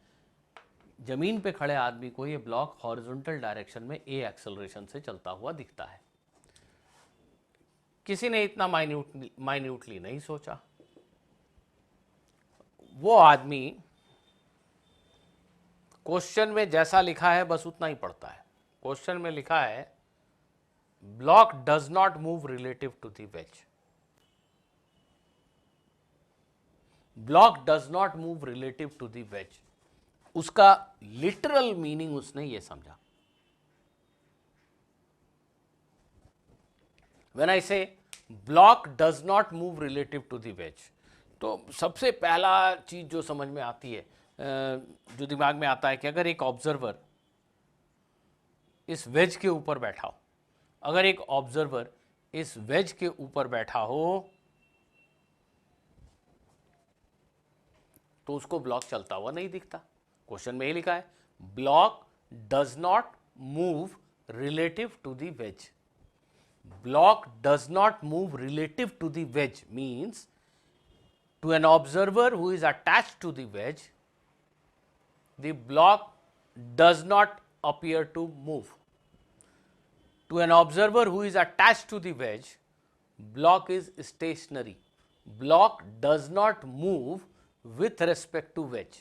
जमीन पे खड़े आदमी को ये ब्लॉक हॉरिजॉन्टल डायरेक्शन में ए एक्सेलरेशन से चलता हुआ दिखता है। किसी ने इतना माइन्यूटली नहीं सोचा। वो आदमी क्वेश्चन में जैसा लिखा है बस उतना ही पढ़ता है। क्वेश्चन में लिखा है block does not move relative to the wedge. Block does not move relative to the wedge, उसका लिटरल मीनिंग उसने ये समझा। When I say block does not move relative to the wedge, तो सबसे पहला चीज जो समझ में आती है, जो दिमाग में आता है कि अगर एक ऑब्जर्वर इस वेज के ऊपर बैठा हो, अगर एक ऑब्जर्वर इस वेज के ऊपर बैठा हो तो उसको ब्लॉक चलता हुआ नहीं दिखता। क्वेश्चन में ही लिखा है block does not move relative to the wedge. Block does not move relative to the wedge means to an observer who is attached to the wedge, the block does not appear to move. To an observer who is attached to the wedge, block is stationary. Block does not move with respect to wedge.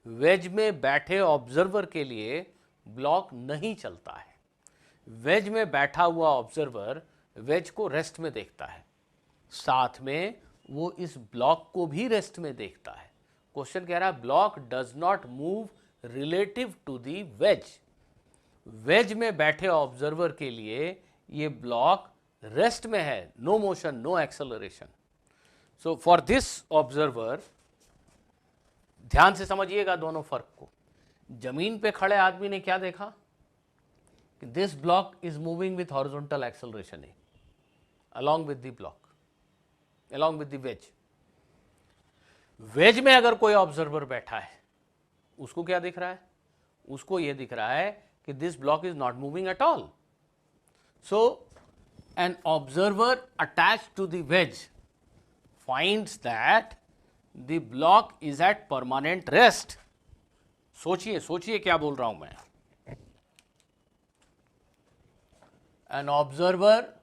wedge में बैठे ऑब्जर्वर के लिए ब्लॉक नहीं चलता है। वेज में बैठा हुआ ऑब्जर्वर वेज को रेस्ट में देखता है, साथ में वो इस ब्लॉक को भी रेस्ट में देखता है। क्वेश्चन कह रहा है block does not move relative to the wedge. Wedge में बैठे ऑब्जर्वर के लिए ये ब्लॉक रेस्ट में है, no motion no acceleration. So for this observer, ध्यान से समझिएगा दोनों फर्क को। जमीन पे खड़े आदमी ने क्या देखा कि this block is moving with horizontal acceleration along with the block, along with the wedge. Wedge में अगर कोई ऑब्जर्वर बैठा है उसको क्या दिख रहा है? उसको यह दिख रहा है कि this block is not moving at all. So an observer attach to the wedge finds that the block is at permanent rest. सोचिए सोचिए क्या बोल रहा हूं मैं। An observer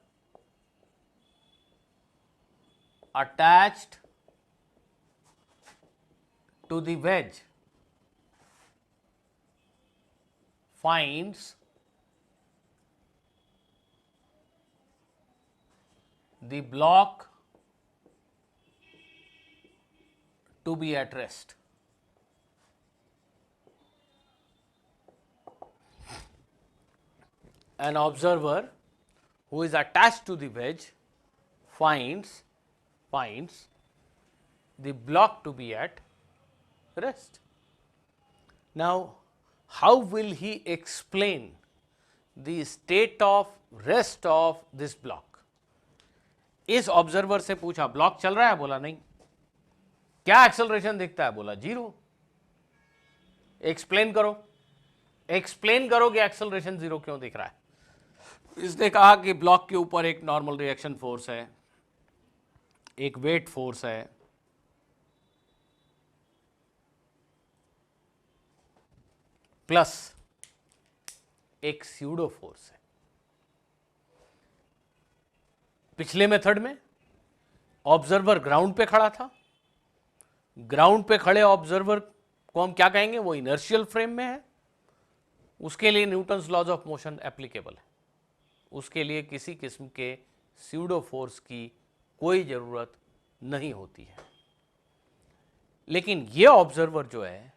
attached to the wedge finds the block to be at rest. An observer who is attached to the wedge finds the block to be at rest. Now, how will he explain the state of rest of this block? इस ऑब्जर्वर से पूछा ब्लॉक चल रहा है, बोला नहीं। क्या एक्सेलरेशन दिखता है? बोला 0। एक्सप्लेन करो, एक्सप्लेन करो कि एक्सेलरेशन 0 क्यों दिख रहा है। इसने कहा कि ब्लॉक के ऊपर एक नॉर्मल रिएक्शन फोर्स है, एक वेट फोर्स है, प्लस एक स्यूडो फोर्स है। पिछले मेथड में ऑब्जर्वर ग्राउंड पे खड़ा था, ग्राउंड पे खड़े ऑब्जर्वर को हम क्या कहेंगे? वो इनर्शियल फ्रेम में है, उसके लिए Newton's laws of motion applicable है, उसके लिए किसी किस्म के स्यूडो फोर्स की कोई जरूरत नहीं होती है। लेकिन ये ऑब्जर्वर जो है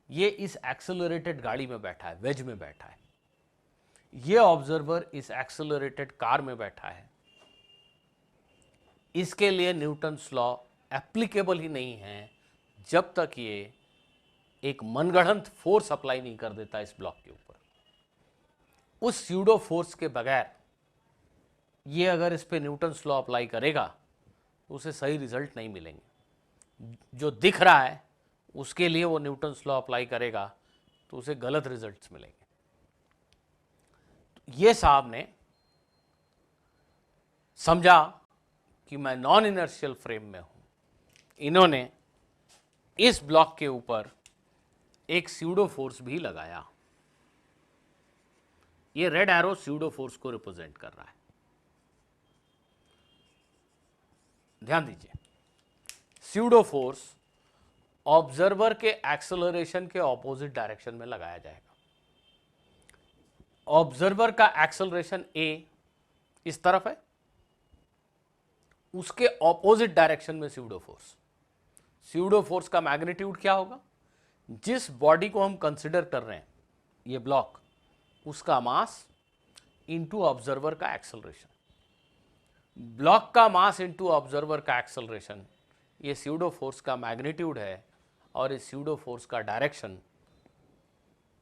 ये इस एक्सेलरेटेड गाड़ी में बैठा है, वेज में बैठा है। ये ऑब्जर्वर इस एक्सेलरेटेड कार में बैठा है, इसके लिए न्यूटन्स लॉ एप्लीकेबल ही नहीं है जब तक ये एक मनगढ़ंत फोर्स अप्लाई नहीं कर देता इस ब्लॉक के ऊपर। उस स्यूडो फोर्स के बगैर ये अगर इस पे न्यूटन्स लॉ अप्लाई करेगा तो उसे सही रिजल्ट नहीं मिलेंगे। जो दिख रहा है उसके लिए वो न्यूटन्स लॉ अप्लाई करेगा तो उसे गलत रिजल्ट्स मिलेंगे। ये साहब ने समझा कि मैं नॉन इनर्शियल फ्रेम में हूं, इन्होंने इस ब्लॉक के ऊपर एक स्यूडो फोर्स भी लगाया। ये रेड एरो स्यूडो फोर्स को रिप्रेजेंट कर रहा है। ध्यान दीजिए, स्यूडो फोर्स ऑब्जर्वर के एक्सेलरेशन के ऑपोजिट डायरेक्शन में लगाया जाएगा। ऑब्जर्वर का एक्सेलरेशन ए इस तरफ है, उसके ऑपोजिट डायरेक्शन में स्यूडो फोर्स। स्यूडो फोर्स का मैग्नीट्यूड क्या होगा? जिस बॉडी को हम कंसिडर कर रहे हैं, ये ब्लॉक, उसका मास इंटू ऑब्जर्वर का एक्सेलरेशन। ब्लॉक का मास इंटू ऑब्जर्वर का एक्सेलरेशन, ये स्यूडो फोर्स का मैग्नीट्यूड है, और इस स्यूडो फोर्स का डायरेक्शन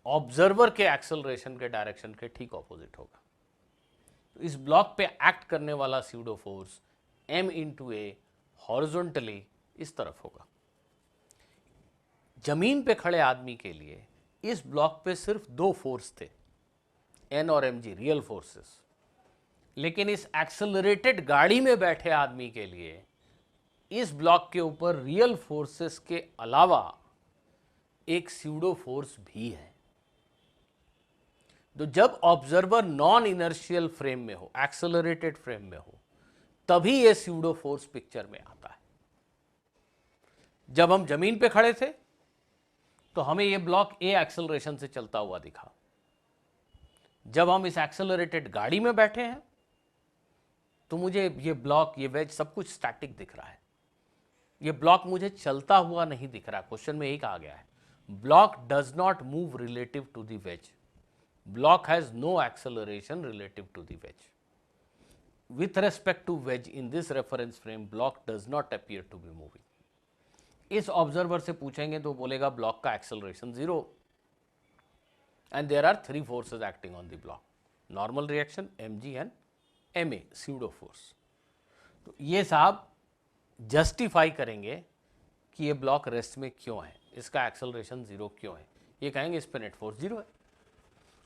ऑब्जर्वर के एक्सेलरेशन के डायरेक्शन के ठीक ऑपोजिट होगा। तो इस ब्लॉक पे एक्ट करने वाला स्यूडो फोर्स m इंटू ए हॉरिजॉन्टली इस तरफ होगा। जमीन पे खड़े आदमी के लिए इस ब्लॉक पे सिर्फ दो फोर्स थे, n और mg, रियल फोर्सेस। लेकिन इस एक्सेलरेटेड गाड़ी में बैठे आदमी के लिए इस ब्लॉक के ऊपर रियल फोर्सेस के अलावा एक स्यूडो फोर्स भी है। तो जब ऑब्जर्वर नॉन इनर्शियल फ्रेम में हो, एक्सेलरेटेड फ्रेम में हो, तभी ये स्यूडो फोर्स पिक्चर में आता है। जब हम जमीन पे खड़े थे तो हमें ये ब्लॉक ए एक्सेलरेशन से चलता हुआ दिखा। जब हम इस एक्सेलरेटेड गाड़ी में बैठे हैं तो मुझे ये ब्लॉक, ये वेज, सब कुछ स्टैटिक दिख रहा है। ये ब्लॉक मुझे चलता हुआ नहीं दिख रहा। क्वेश्चन में यही कहा गया है, block does not move relative to the wedge, block has no acceleration relative to the wedge. With respect to wedge in this reference frame, block does not appear to be moving. इस ऑब्जर्वर से पूछेंगे तो बोलेगा ब्लॉक का acceleration 0, and there are three forces acting on the block: normal reaction, mg and ma, pseudo force. तो ये साहब जस्टिफाई करेंगे कि ये ब्लॉक रेस्ट में क्यों है, इसका एक्सेलरेशन 0 क्यों है। ये कहेंगे इस पे नेट फोर्स 0 है।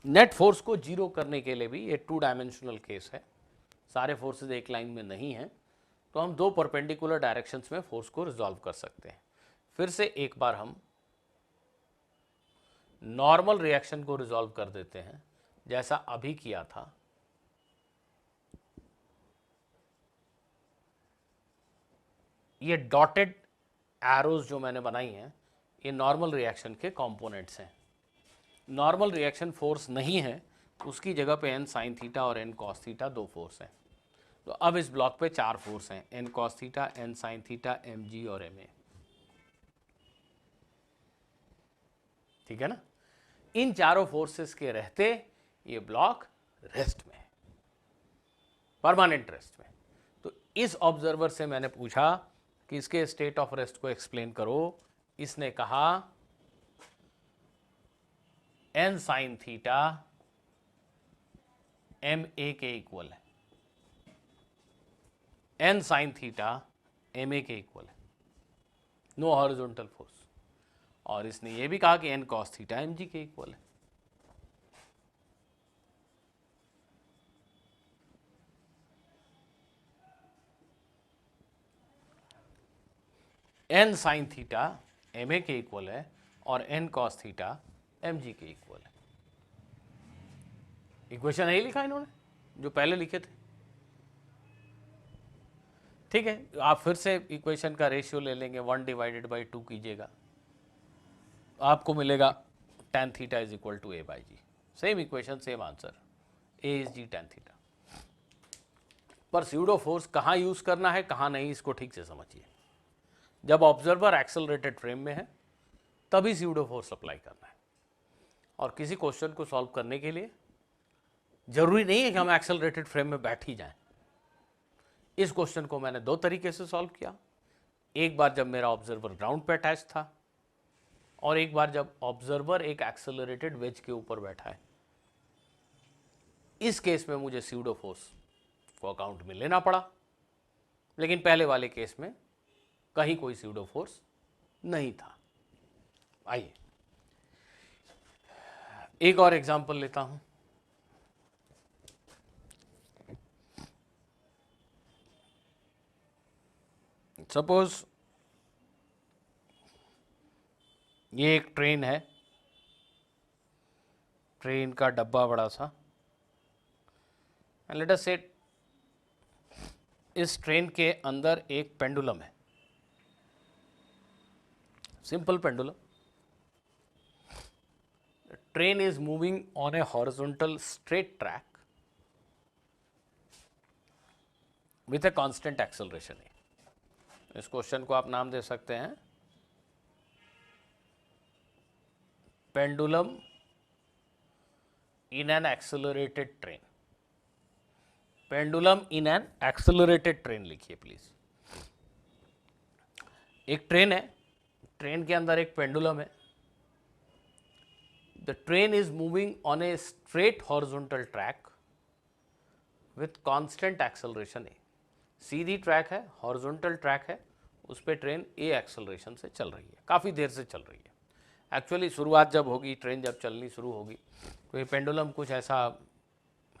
नेट फोर्स को 0 करने के लिए भी ये 2 डायमेंशनल केस है, सारे फोर्सेस एक लाइन में नहीं हैं, तो हम 2 परपेंडिकुलर डायरेक्शंस में फोर्स को रिजॉल्व कर सकते हैं। फिर से एक बार हम नॉर्मल रिएक्शन को रिजॉल्व कर देते हैं जैसा अभी किया था। ये डॉटेड एरोज जो मैंने बनाई हैं, ये नॉर्मल रिएक्शन के कंपोनेंट्स हैं। नॉर्मल रिएक्शन फोर्स नहीं है, उसकी जगह पे n साइन थीटा और n कॉस थीटा 2 फोर्स हैं। तो अब इस ब्लॉक पे 4 फोर्स हैं, n cos theta, n sine theta, mg और ma। ठीक है ना? इन चारों फोर्सेस के रहते ये ब्लॉक रेस्ट में है, परमानेंट रेस्ट में। तो इस ऑब्जर्वर से मैंने पूछा कि इसके स्टेट ऑफ रेस्ट को एक्सप्लेन करो। इसने कहा n sine theta M A के इक्वल है, n sine theta M A के इक्वल है, नो हॉरिजॉन्टल फोर्स। और इसने ये भी कहा कि n cos theta M G के इक्वल है। n sine theta M A के इक्वल है और n cos theta M G के इक्वल है। इक्वेशन यही लिखा इन्होंने जो पहले लिखे थे। ठीक है, आप फिर से इक्वेशन का रेशियो ले लेंगे, 1 डिवाइडेड बाई 2 कीजिएगा, आपको मिलेगा tan theta is equal to a by G. Same equation, same answer, a is G tan theta. पर स्यूडो फोर्स कहाँ यूज करना है, कहाँ नहीं, इसको ठीक से समझिए। जब ऑब्जर्वर एक्सेलरेटेड फ्रेम में है तभी स्यूडो फोर्स अप्लाई करना है। और किसी क्वेश्चन को सॉल्व करने के लिए जरूरी नहीं है कि हम एक्सेलरेटेड फ्रेम में बैठ ही जाएं। इस क्वेश्चन को मैंने 2 तरीके से सॉल्व किया। एक बार जब मेरा ऑब्जर्वर ग्राउंड पे अटैच था, और एक बार जब ऑब्जर्वर एक एक्सेलरेटेड वेज के ऊपर बैठा है। इस केस में मुझे स्यूडो फोर्स को अकाउंट में लेना पड़ा, लेकिन पहले वाले केस में कहीं कोई स्यूडो फोर्स नहीं था। आइए एक और एग्जांपल लेता हूं। सपोज ये एक ट्रेन है, ट्रेन का डब्बा बड़ा सा, एंड लेट अस से इस ट्रेन के अंदर एक पेंडुलम है, simple pendulum. Train is moving on A horizontal straight track with a constant acceleration. इस क्वेश्चन को आप नाम दे सकते हैं pendulum in an accelerated train, pendulum in an accelerated train लिखिए प्लीज। एक ट्रेन है, ट्रेन के अंदर एक पेंडुलम है। The train is moving on a straight horizontal track with constant acceleration A. Sidhi track है, हॉरिजॉन्टल ट्रैक है, उस पर ट्रेन ए एक्सेलरेशन से चल रही है, काफ़ी देर से चल रही है। एक्चुअली शुरुआत जब होगी, ट्रेन जब चलनी शुरू होगी, तो ये पेंडुलम कुछ ऐसा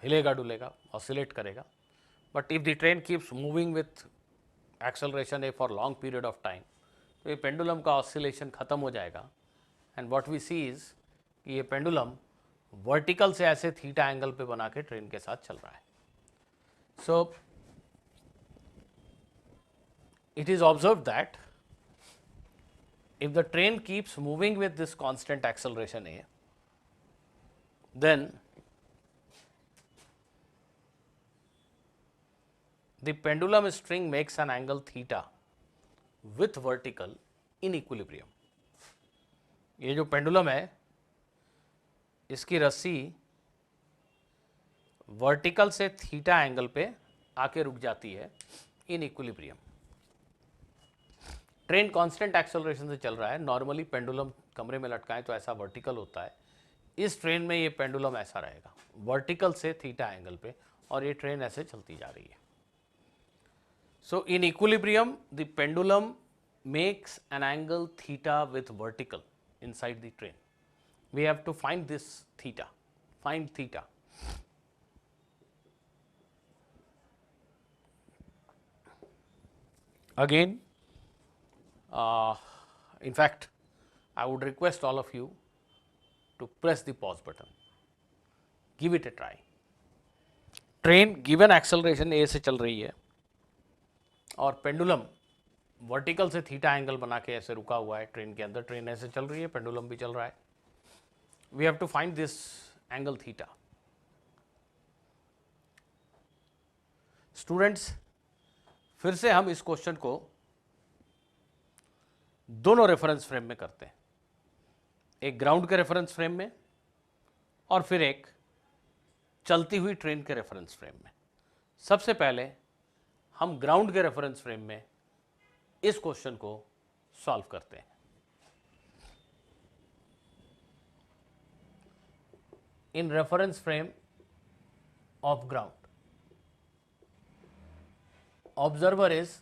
हिलेगा डुलेगा, ऑसिलेट करेगा। But if the train keeps moving with acceleration A for long period of time, तो ये पेंडुलम का ऑसिलेशन ख़त्म हो जाएगा। And what we see is कि ये पेंडुलम वर्टिकल से ऐसे थीटा एंगल पे बना के ट्रेन के साथ चल रहा है। सो it is observed that if the train keeps moving with this constant acceleration a, then the pendulum string makes an angle theta with vertical in equilibrium. ये जो पेंडुलम है, इसकी रस्सी वर्टिकल से थीटा एंगल पे आके रुक जाती है in equilibrium. Train constant acceleration से चल रहा है। नॉर्मली पेंडुलम कमरे में लटकाएं तो ऐसा वर्टिकल होता है, इस ट्रेन में ये पेंडुलम ऐसा रहेगा वर्टिकल से थीटा एंगल पे, और ये ट्रेन ऐसे चलती जा रही है। So in equilibrium the pendulum makes an angle theta with vertical inside the train. We have to find this theta, find theta. Again in fact, I would request all of you to press the pause button. Give it a try. Train given acceleration A से चल रही है और पेंडुलम वर्टिकल से थीटा एंगल बना के ऐसे रुका हुआ है ट्रेन के अंदर। ट्रेन ऐसे चल रही है, पेंडुलम भी चल रहा है। We have to find this angle theta. Students, फिर से हम इस क्वेश्चन को दोनों रेफरेंस फ्रेम में करते हैं, एक ग्राउंड के रेफरेंस फ्रेम में और फिर एक चलती हुई ट्रेन के रेफरेंस फ्रेम में। सबसे पहले हम ग्राउंड के रेफरेंस फ्रेम में इस क्वेश्चन को सॉल्व करते हैं। In reference frame of ground, observer is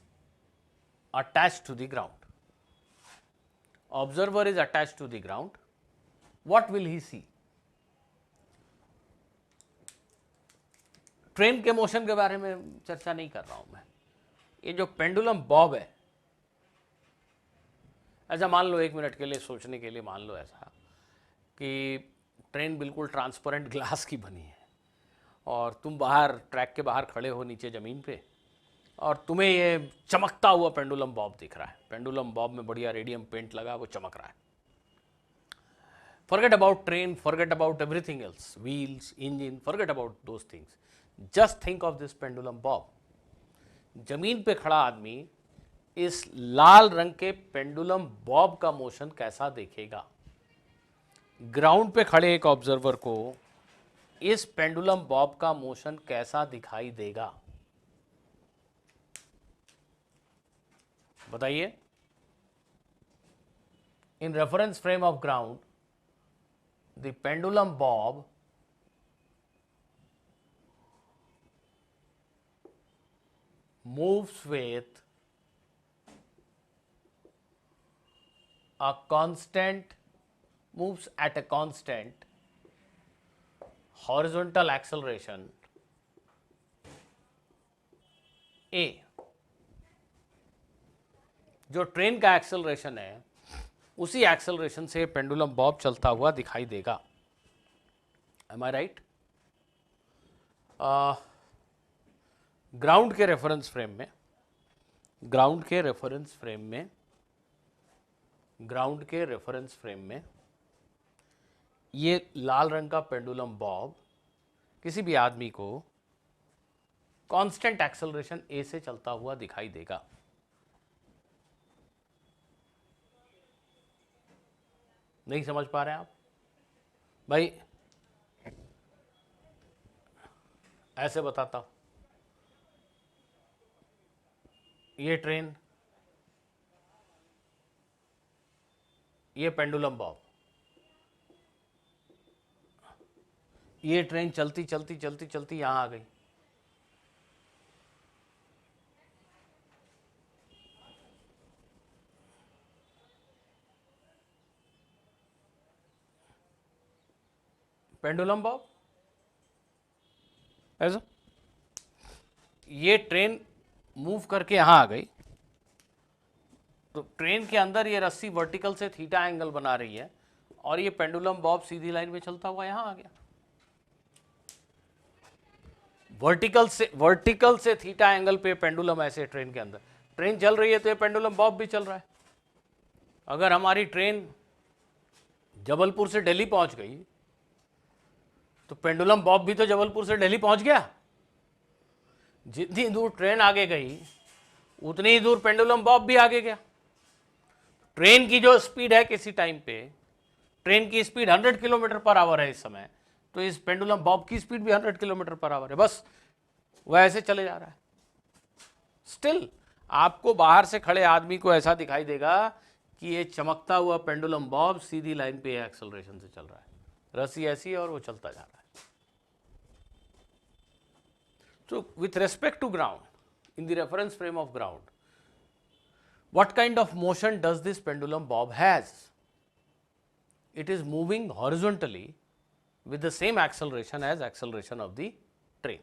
attached to the ground. Observer is attached to the ground. What will he see? Train के मोशन के बारे में चर्चा नहीं कर रहा हूं मैं। ये जो पेंडुलम बॉब है, ऐसा मान लो, एक मिनट के लिए सोचने के लिए मान लो ऐसा कि ट्रेन बिल्कुल ट्रांसपेरेंट ग्लास की बनी है और तुम बाहर ट्रैक के बाहर खड़े हो नीचे ज़मीन पे, और तुम्हें ये चमकता हुआ पेंडुलम बॉब दिख रहा है। पेंडुलम बॉब में बढ़िया रेडियम पेंट लगा, वो चमक रहा है। Forget about train, forget about everything else, wheels, engine, forget about those things. Just think of this pendulum Bob. जमीन पे खड़ा आदमी इस लाल रंग के पेंडुलम बॉब का मोशन कैसा देखेगा? ग्राउंड पे खड़े एक ऑब्जर्वर को इस पेंडुलम बॉब का मोशन कैसा दिखाई देगा? बताइए। इन reference frame of ground, the pendulum Bob moves with a constant, moves at a constant horizontal acceleration a। जो ट्रेन का एक्सेलरेशन है उसी एक्सेलरेशन से पेंडुलम बॉब चलता हुआ दिखाई देगा। एम आई राइट? ग्राउंड के रेफरेंस फ्रेम में, ग्राउंड के रेफरेंस फ्रेम में, ग्राउंड के रेफरेंस फ्रेम में ये लाल रंग का पेंडुलम बॉब किसी भी आदमी को कांस्टेंट एक्सेलरेशन ए से चलता हुआ दिखाई देगा। नहीं समझ पा रहे हैं आप? भाई ऐसे बताता हूं, ये ट्रेन, ये पेंडुलम बॉब, ये ट्रेन चलती चलती चलती चलती यहां आ गई, पेंडुलम बॉब ऐसा, ये ट्रेन मूव करके यहां आ गई, तो ट्रेन के अंदर ये रस्सी वर्टिकल से थीटा एंगल बना रही है और ये पेंडुलम बॉब सीधी लाइन में चलता हुआ यहां आ गया। वर्टिकल से थीटा एंगल पे पेंडुलम ऐसे ट्रेन के अंदर, ट्रेन चल रही है तो ये पेंडुलम बॉब भी चल रहा है। अगर हमारी ट्रेन जबलपुर से दिल्ली पहुंच गई तो पेंडुलम बॉब भी तो जबलपुर से दिल्ली पहुंच गया। जितनी दूर ट्रेन आगे गई उतनी ही दूर पेंडुलम बॉब भी आगे गया। ट्रेन की जो स्पीड है किसी टाइम पे, ट्रेन की स्पीड 100 किलोमीटर पर आवर है इस समय, तो इस पेंडुलम बॉब की स्पीड भी 100 किलोमीटर पर आवर है, बस वह ऐसे चले जा रहा है। स्टिल आपको बाहर से खड़े आदमी को ऐसा दिखाई देगा कि ये चमकता हुआ पेंडुलम बॉब सीधी लाइन पे एक्सेलरेशन से चल रहा है, रस्सी ऐसी है और वो चलता जा रहा है। तो with respect to ground, in the reference frame of ground, what kind of motion does this pendulum bob has? It is moving horizontally with the same acceleration as acceleration of the train.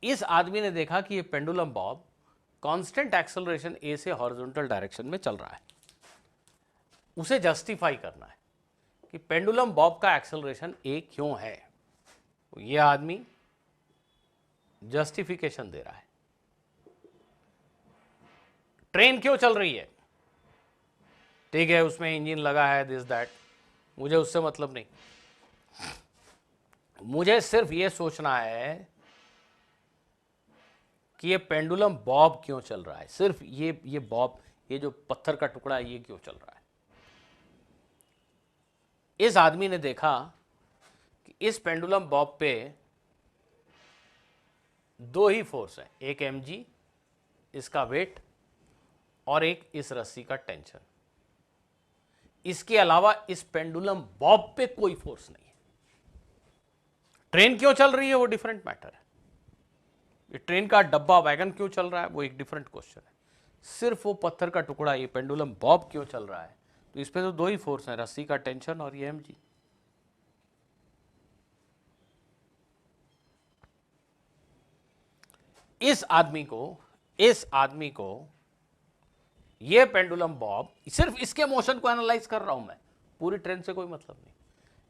इस आदमी ने देखा कि ये pendulum Bob constant acceleration A से हॉरिजॉन्टल डायरेक्शन में चल रहा है। उसे जस्टिफाई करना है कि पेंडुलम बॉब का एक्सेलरेशन ए क्यों है। ये आदमी जस्टिफिकेशन दे रहा है। ट्रेन क्यों चल रही है, ठीक है, उसमें इंजन लगा है, दिस दैट, मुझे उससे मतलब नहीं। मुझे सिर्फ ये सोचना है कि ये पेंडुलम बॉब क्यों चल रहा है, सिर्फ ये बॉब, ये जो पत्थर का टुकड़ा है ये क्यों चल रहा है। इस आदमी ने देखा कि इस पेंडुलम बॉब पे दो ही फोर्स है, एक mg इसका वेट और एक इस रस्सी का टेंशन। इसके अलावा इस पेंडुलम बॉब पे कोई फोर्स नहीं है। ट्रेन क्यों चल रही है वो डिफरेंट मैटर है, ये ट्रेन का डब्बा वैगन क्यों चल रहा है वो एक डिफरेंट क्वेश्चन है। सिर्फ वो पत्थर का टुकड़ा, ये पेंडुलम बॉब क्यों चल रहा है, तो इस पे तो दो ही फोर्स है, रस्सी का टेंशन और ये mg। इस आदमी को ये पेंडुलम बॉब, सिर्फ इसके मोशन को एनालाइज कर रहा हूं मैं, पूरी ट्रेन से कोई मतलब नहीं।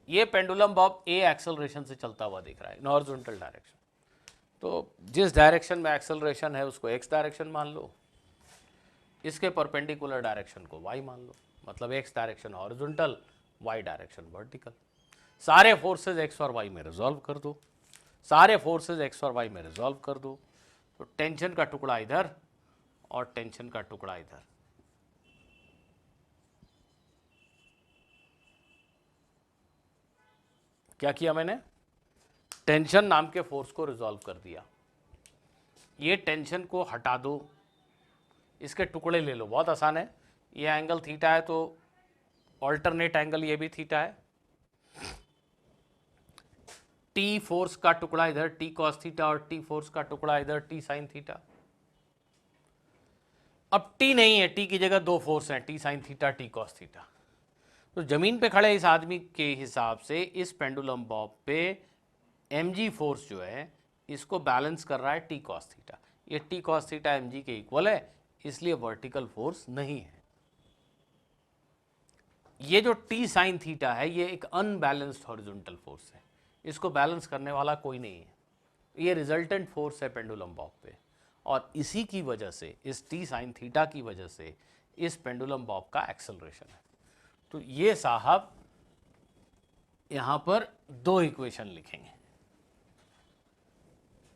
ये पेंडुलम बॉब ए एक्सेलरेशन से चलता हुआ दिख रहा है इन हॉरिजॉन्टल डायरेक्शन, तो जिस डायरेक्शन में एक्सेलरेशन है उसको एक्स डायरेक्शन मान लो, इसके परपेंडिकुलर डायरेक्शन को वाई मान लो, मतलब X direction horizontal, Y direction vertical. सारे फोर्सेज एक्स और वाई में रिजॉल्व कर दो, सारे फोर्सेज एक्स और वाई में रिजॉल्व कर दो, तो टेंशन का टुकड़ा इधर और टेंशन का टुकड़ा इधर। क्या किया मैंने, टेंशन नाम के फोर्स को रिजॉल्व कर दिया। ये टेंशन को हटा दो, इसके टुकड़े ले लो, बहुत आसान है। ये एंगल थीटा है तो ऑल्टरनेट एंगल ये भी थीटा है। टी फोर्स का टुकड़ा इधर टी कॉस थीटा और टी फोर्स का टुकड़ा इधर टी साइन थीटा। अब टी नहीं है, टी की जगह दो फोर्स हैं, T sine theta T cos theta. तो जमीन पे खड़े इस आदमी के हिसाब से इस पेंडुलम बॉब पे mg फोर्स जो है इसको बैलेंस कर रहा है टी कॉस थीटा। ये टी कॉस थीटा mg के इक्वल है, इसलिए वर्टिकल फोर्स नहीं है। ये जो टी साइन थीटा है ये एक अनबैलेंस्ड हॉरिजॉन्टल फोर्स है, इसको बैलेंस करने वाला कोई नहीं है। ये रिजल्टेंट फोर्स है पेंडुलम बॉब पे, और इसी की वजह से, इस टी साइन थीटा की वजह से इस पेंडुलम बॉब का एक्सेलरेशन है। तो ये साहब यहां पर दो इक्वेशन लिखेंगे।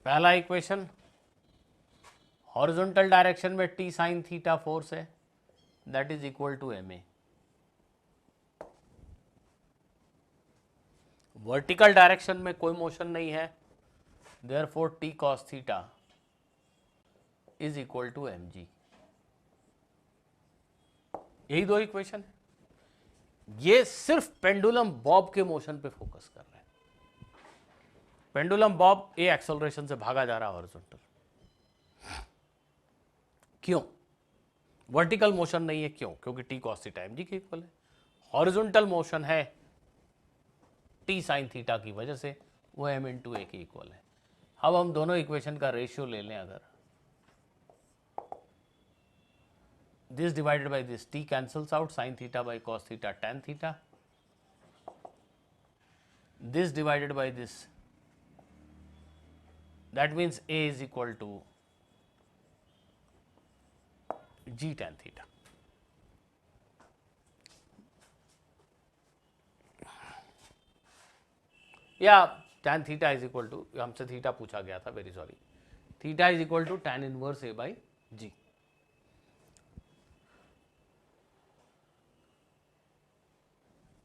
पहला इक्वेशन, हॉरिजॉन्टल डायरेक्शन में टी साइन थीटा फोर्स है, that is equal to ma। Vertical direction में कोई मोशन नहीं है, therefore T cos theta is equal to mg। यही दो इक्वेशन है। ये सिर्फ पेंडुलम बॉब के मोशन पे फोकस कर रहे हैं। पेंडुलम बॉब ए एक्सेलरेशन से भागा जा रहा है हॉरिजॉन्टल। क्यों? वर्टिकल मोशन नहीं है, क्यों? क्योंकि टी कॉस थीटा mg के इक्वल है। हॉरिजॉन्टल मोशन है टी साइन थीटा की वजह से, वो m इंटू ए के इक्वल है। अब हम दोनों इक्वेशन का रेशियो ले लें, अगर this divided by this, t cancels out, sin theta by cos theta tan theta, this divided by this, that means a is equal to g tan theta। या tan theta is equal to, हमसे थीटा पूछा गया था, very sorry, theta is equal to tan inverse a by g।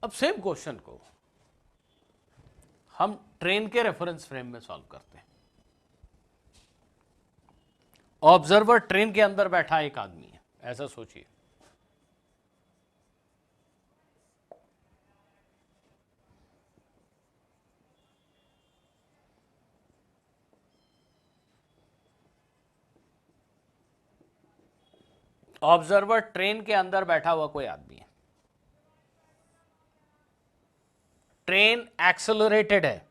अब सेम क्वेश्चन को हम ट्रेन के रेफरेंस फ्रेम में सॉल्व करते हैं। ऑब्जर्वर ट्रेन के अंदर बैठा एक आदमी है, ऐसा सोचिए। ऑब्जर्वर ट्रेन के अंदर बैठा हुआ कोई आदमी है, ट्रेन एक्सेलरेटेड है,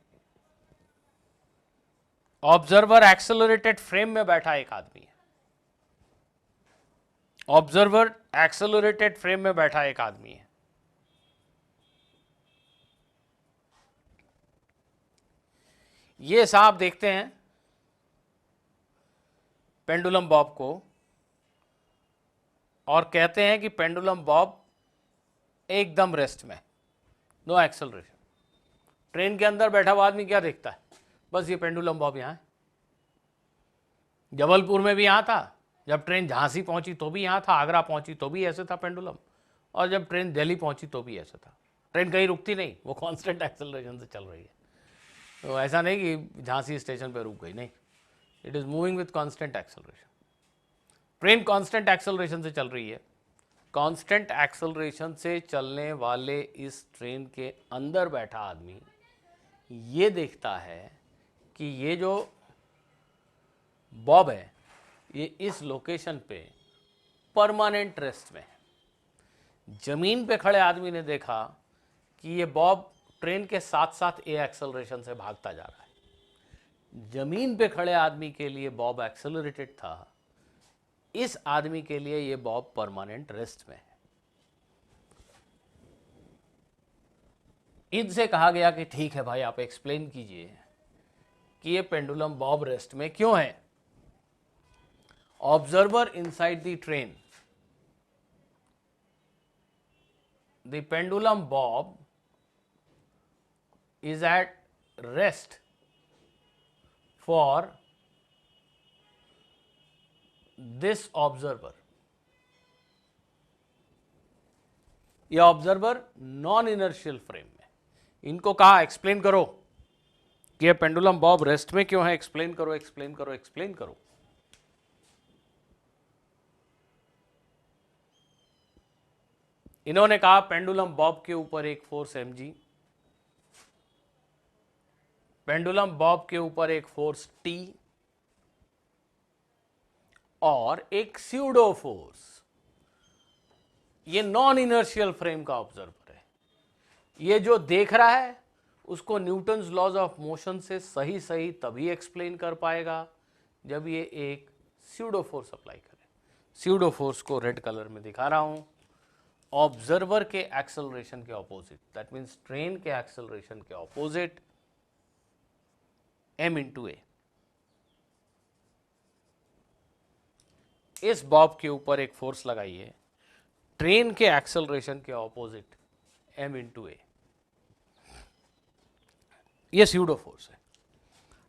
ऑब्जर्वर एक्सेलरेटेड फ्रेम में बैठा एक आदमी है, ऑब्जर्वर एक्सेलरेटेड फ्रेम में बैठा एक आदमी है। ये साहब देखते हैं पेंडुलम बॉब को और कहते हैं कि पेंडुलम बॉब एकदम रेस्ट में, नो एक्सेलरेशन। ट्रेन के अंदर बैठा हुआ आदमी क्या देखता है? बस ये पेंडुलम बॉब यहाँ है। जबलपुर में भी यहाँ था, जब ट्रेन झांसी पहुंची तो भी यहाँ था, आगरा पहुंची तो भी ऐसे था पेंडुलम, और जब ट्रेन दिल्ली पहुंची तो भी ऐसे था। ट्रेन कहीं रुकती नहीं, वो कांस्टेंट एक्सेलरेशन से चल रही है। तो ऐसा नहीं कि झांसी स्टेशन पर रुक गई, नहीं, it is moving with constant acceleration. Train constant acceleration से चल रही है। कांस्टेंट एक्सेलरेशन से चलने वाले इस ट्रेन के अंदर बैठा आदमी ये देखता है कि ये जो बॉब है ये इस लोकेशन पे परमानेंट रेस्ट में है। जमीन पे खड़े आदमी ने देखा कि ये बॉब ट्रेन के साथ साथ ए एक्सेलरेशन से भागता जा रहा है। जमीन पे खड़े आदमी के लिए बॉब एक्सेलरेटेड था, इस आदमी के लिए ये बॉब परमानेंट रेस्ट में है। इनसे कहा गया कि ठीक है भाई, आप एक्सप्लेन कीजिए कि ये पेंडुलम बॉब रेस्ट में क्यों है। Observer inside the train, the pendulum Bob is at rest for this observer। ये ऑब्जर्वर नॉन इनर्शियल फ्रेम में, इनको कहा एक्सप्लेन करो कि ये पेंडुलम बॉब रेस्ट में क्यों है, एक्सप्लेन करो एक्सप्लेन करो एक्सप्लेन करो। इन्होंने कहा पेंडुलम बॉब के ऊपर एक फोर्स mg, पेंडुलम बॉब के ऊपर एक फोर्स T और एक स्यूडो फोर्स। ये नॉन इनर्शियल फ्रेम का ऑब्जर्वर है। ये जो देख रहा है उसको न्यूटन्स लॉज ऑफ मोशन से सही सही तभी एक्सप्लेन कर पाएगा जब ये एक स्यूडो फोर्स अप्लाई करे। स्यूडो फोर्स को रेड कलर में दिखा रहा हूं, ऑब्जर्वर के एक्सेलरेशन के ऑपोजिट, दैट मीन्स ट्रेन के एक्सेलरेशन के ऑपोजिट m इंटू ए। इस बॉब के ऊपर एक फोर्स लगाइए, ट्रेन के एक्सेलरेशन के ऑपोजिट m इंटू ए। यह स्यूडो फोर्स है।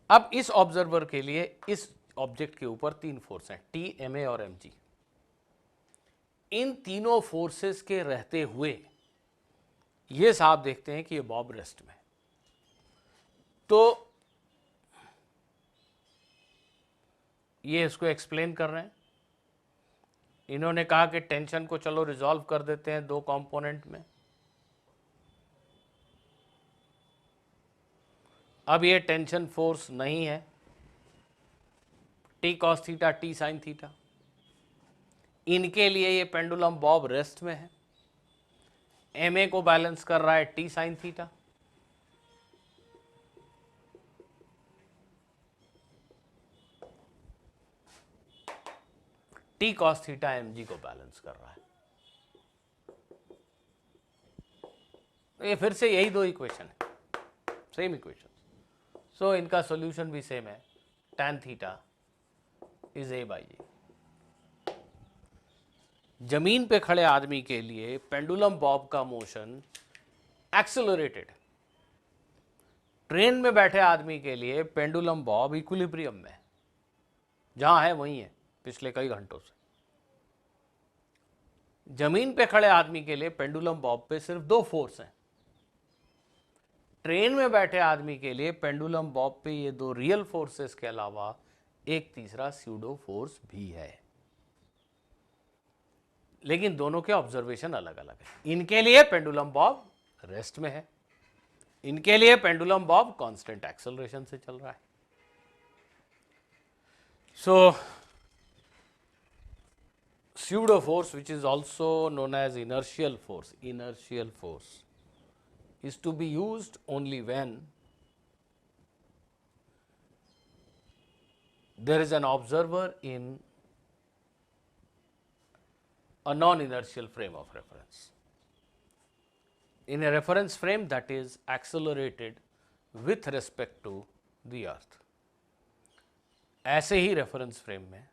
अब इस ऑब्जर्वर के लिए इस ऑब्जेक्ट के ऊपर तीन फोर्स हैं, T, ma और mg। इन तीनों फोर्सेस के रहते हुए ये साहब देखते हैं कि ये बॉब रेस्ट में। तो ये इसको एक्सप्लेन कर रहे हैं। इन्होंने कहा कि टेंशन को चलो रिजॉल्व कर देते हैं दो कंपोनेंट में। अब ये टेंशन फोर्स नहीं है T cos theta T sine theta, इनके लिए ये पेंडुलम बॉब रेस्ट में है। एमए को बैलेंस कर रहा है T sine theta, T cos theta MG को बैलेंस कर रहा है। ये फिर से यही दो इक्वेशन है, सेम इक्वेशन। सो इनका सॉल्यूशन भी सेम है, tan theta is A by G. जमीन पे खड़े आदमी के लिए पेंडुलम बॉब का मोशन एक्सेलरेटेड, ट्रेन में बैठे आदमी के लिए पेंडुलम बॉब इक्विलिब्रियम में, जहां है वहीं है पिछले कई घंटों से। जमीन पे खड़े आदमी के लिए पेंडुलम बॉब पे सिर्फ दो फोर्स हैं। ट्रेन में बैठे आदमी के लिए पेंडुलम बॉब पे ये दो रियल फोर्सेस के अलावा एक तीसरा स्यूडो फोर्स भी है, लेकिन दोनों के ऑब्जर्वेशन अलग अलग है। इनके लिए पेंडुलम बॉब रेस्ट में है, इनके लिए पेंडुलम बॉब कांस्टेंट एक्सेलरेशन से चल रहा है। सो pseudo force, which is also known as inertial force, is to be used only when there is an observer in a non-inertial frame of reference, in a reference frame that is accelerated with respect to the earth. ऐसे ही reference frame में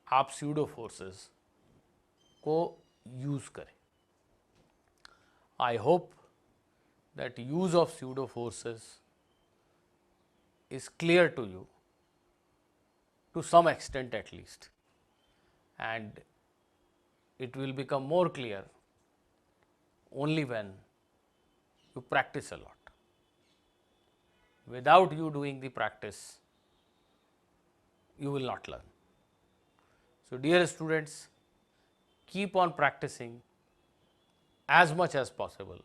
आप pseudo forces को यूज करें। I hope that use of pseudo forces is clear to you, to some extent at least, and it will become more clear only when you practice a lot. Without you doing the practice, you will not learn. So dear students, keep on practicing as much as possible,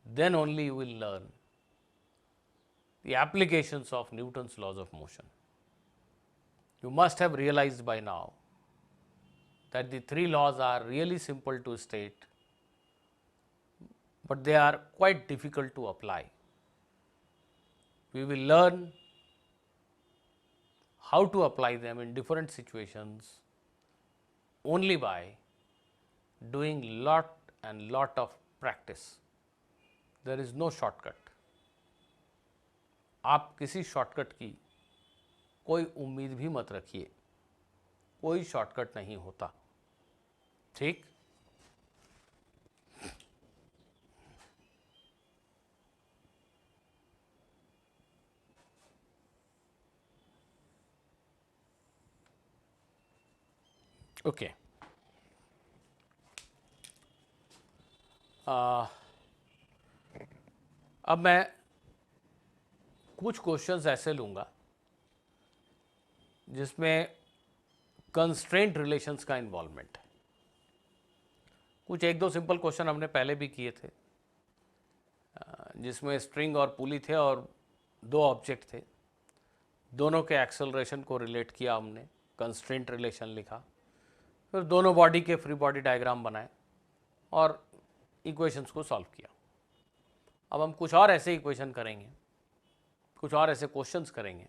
then only you will learn the applications of Newton's laws of motion. You must have realized by now that the three laws are really simple to state, but they are quite difficult to apply. We will learn how to apply them in different situations only by doing lot and lot of practice. There is no shortcut. आप किसी शॉर्टकट की कोई उम्मीद भी मत रखिए, कोई शॉर्टकट नहीं होता, ठीक? ओके, अब मैं कुछ क्वेश्चंस ऐसे लूँगा जिसमें कंस्ट्रेंट रिलेशंस का इन्वॉल्वमेंट है। कुछ एक दो सिंपल क्वेश्चन हमने पहले भी किए थे, जिसमें स्ट्रिंग और पुली थे और दो ऑब्जेक्ट थे, दोनों के एक्सेलरेशन को रिलेट किया हमने, कंस्ट्रेंट रिलेशन लिखा, फिर दोनों बॉडी के फ्री बॉडी डायग्राम बनाए और इक्वेशंस को सॉल्व किया। अब हम कुछ और ऐसे इक्वेशन करेंगे, कुछ और ऐसे क्वेश्चंस करेंगे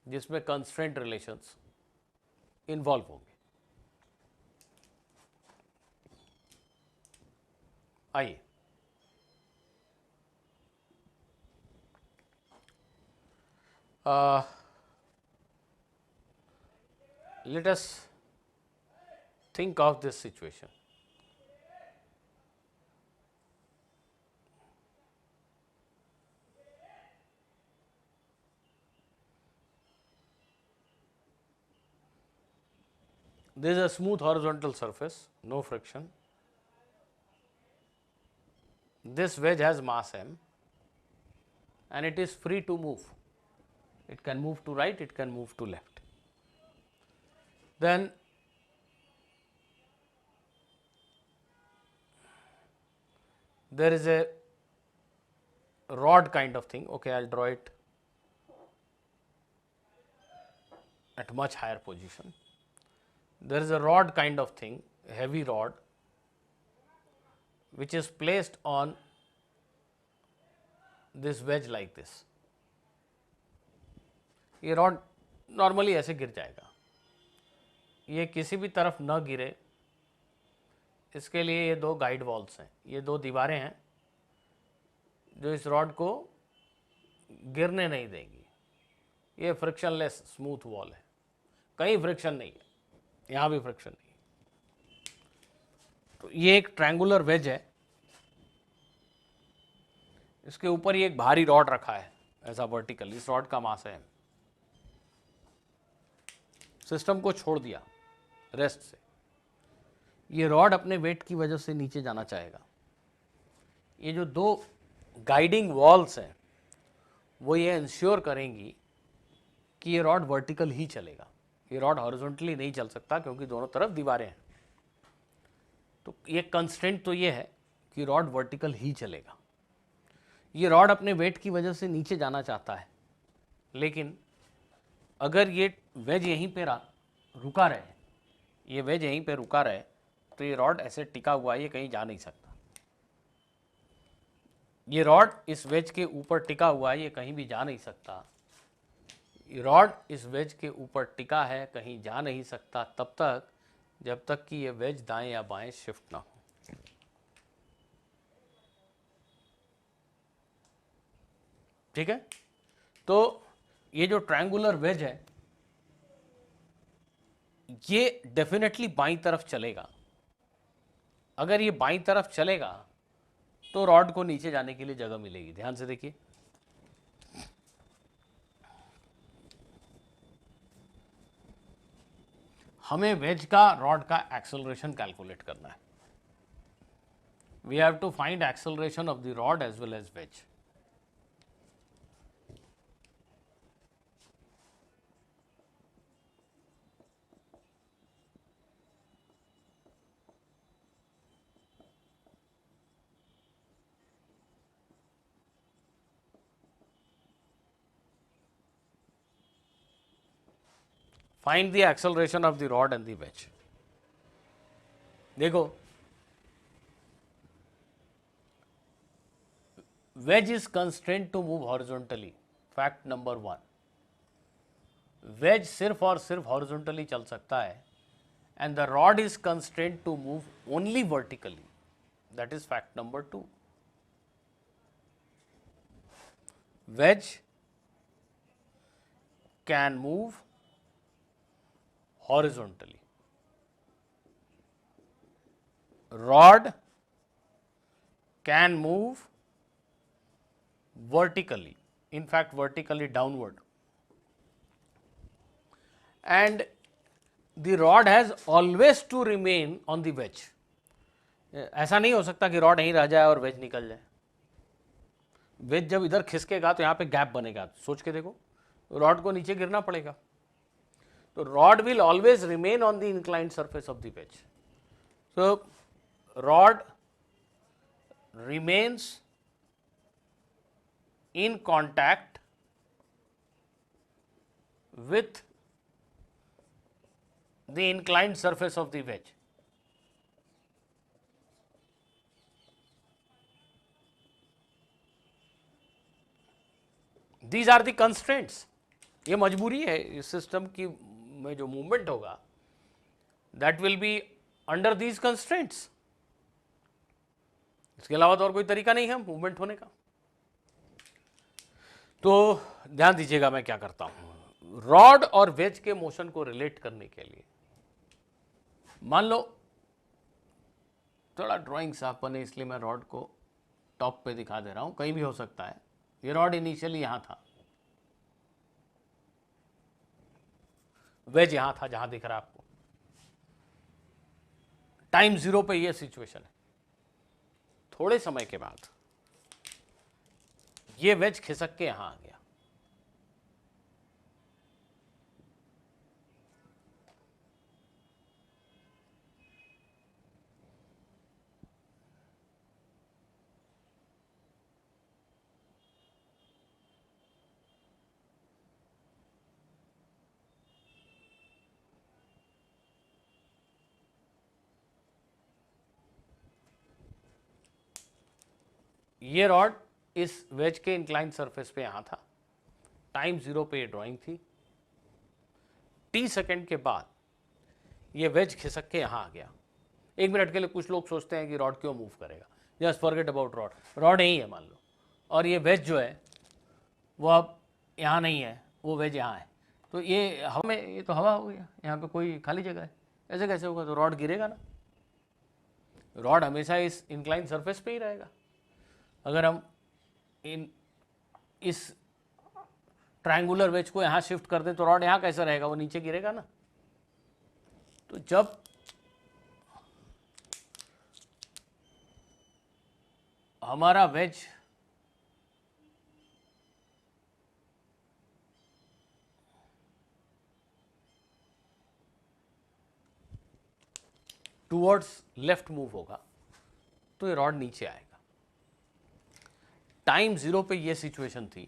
जिसमें कंस्ट्रेंट रिलेशंस इन्वॉल्व होंगे। आइए, let us think of this situation. There is a smooth horizontal surface, no friction. This wedge has mass m and it is free to move. It can move to right, it can move to left. Then there is a rod kind of thing. Okay, I'll draw it at much higher position. There is a rod kind of thing, a heavy rod, which is placed on this wedge like this. ये रॉड नॉर्मली ऐसे गिर जाएगा, ये किसी भी तरफ न गिरे इसके लिए ये दो गाइड वॉल्स हैं, ये दो दीवारें हैं जो इस रॉड को गिरने नहीं देंगी। ये फ्रिक्शनलेस स्मूथ वॉल है, कहीं फ्रिक्शन नहीं है, यहाँ भी फ्रिक्शन नहीं है। तो ये एक ट्रायंगुलर वेज है, इसके ऊपर ये एक भारी रॉड रखा है ऐसा वर्टिकल, इस रॉड का मास है, सिस्टम को छोड़ दिया रेस्ट से। ये रॉड अपने वेट की वजह से नीचे जाना चाहेगा। ये जो दो गाइडिंग वॉल्स हैं वो ये इंश्योर करेंगी कि ये रॉड वर्टिकल ही चलेगा, ये रॉड हॉरिजॉन्टली नहीं चल सकता क्योंकि दोनों तरफ दीवारें हैं। तो ये कंस्ट्रेंट तो ये है कि रॉड वर्टिकल ही चलेगा। ये रॉड अपने वेट की वजह से नीचे जाना चाहता है, लेकिन अगर ये वेज यहीं पे रुका रहे, ये वेज यहीं पे रुका रहे, तो ये रॉड ऐसे टिका हुआ है, ये कहीं जा नहीं सकता। ये रॉड इस वेज के ऊपर टिका हुआ है, ये कहीं भी जा नहीं सकता। ये रॉड इस वेज के ऊपर टिका है, कहीं जा नहीं सकता तब तक जब तक कि ये वेज दाएं या बाएं शिफ्ट ना हो। ठीक है, तो ये जो ट्रायंगुलर वेज है ये डेफिनेटली बाईं तरफ चलेगा। अगर ये बाईं तरफ चलेगा तो रॉड को नीचे जाने के लिए जगह मिलेगी। ध्यान से देखिए, हमें वेज का रॉड का एक्सेलरेशन कैलकुलेट करना है। We have to find acceleration of the rod as well as wedge. Find the acceleration of the rod and the wedge. देखो, wedge is constrained to move horizontally. Fact number 1. Wedge सिर्फ और सिर्फ horizontally चल सकता है, and the rod is constrained to move only vertically. That is fact number 2. Wedge can move horizontally. Rod can move vertically, in fact vertically downward, and the rod has always to remain on the wedge. ऐसा नहीं हो सकता कि रॉड यहीं रह जाए और वेज निकल जाए। वेज जब इधर खिसकेगा तो यहाँ पे गैप बनेगा, सोच के देखो, रॉड को नीचे गिरना पड़ेगा। So rod will always remain on the inclined surface of the wedge. So rod remains in contact with the inclined surface of the wedge. These are the constraints. ये मजबूरी है इस सिस्टम की में जो मूवमेंट होगा, that will be under these constraints. इसके अलावा तो और कोई तरीका नहीं है मूवमेंट होने का। तो ध्यान दीजिएगा मैं क्या करता हूं। रॉड और वेज के मोशन को रिलेट करने के लिए मान लो थोड़ा ड्राइंग साफ बने, इसलिए मैं रॉड को टॉप पे दिखा दे रहा हूं, कहीं भी हो सकता है। ये रॉड इनिशियली यहां था, वेज यहां था जहां दिख रहा है आपको। टाइम 0 पे ये सिचुएशन है। थोड़े समय के बाद ये वेज खिसक के यहां आ गया, ये रॉड इस वेज के इंक्लाइन सरफेस पे यहां था, टाइम 0 पे ये ड्राइंग थी, t सेकेंड के बाद ये वेज खिसक के यहां आ गया। 1 मिनट के लिए कुछ लोग सोचते हैं कि रॉड क्यों मूव करेगा, just forget about rod, rod यही है मान लो, और ये वेज जो है वो अब यहाँ नहीं है, वो वेज यहाँ है, तो ये हवा में, ये तो हवा हो गया, यहाँ पे कोई खाली जगह है, ऐसे कैसे होगा, तो रॉड गिरेगा ना, रॉड हमेशा इस इंक्लाइन सरफेस पे ही रहेगा। अगर हम इस ट्रायंगुलर वेज को यहाँ शिफ्ट कर दें तो रॉड यहाँ कैसा रहेगा, वो नीचे गिरेगा ना। तो जब हमारा वेज टूवर्ड्स लेफ्ट मूव होगा तो ये रॉड नीचे आएगा। टाइम 0 पे ये सिचुएशन थी,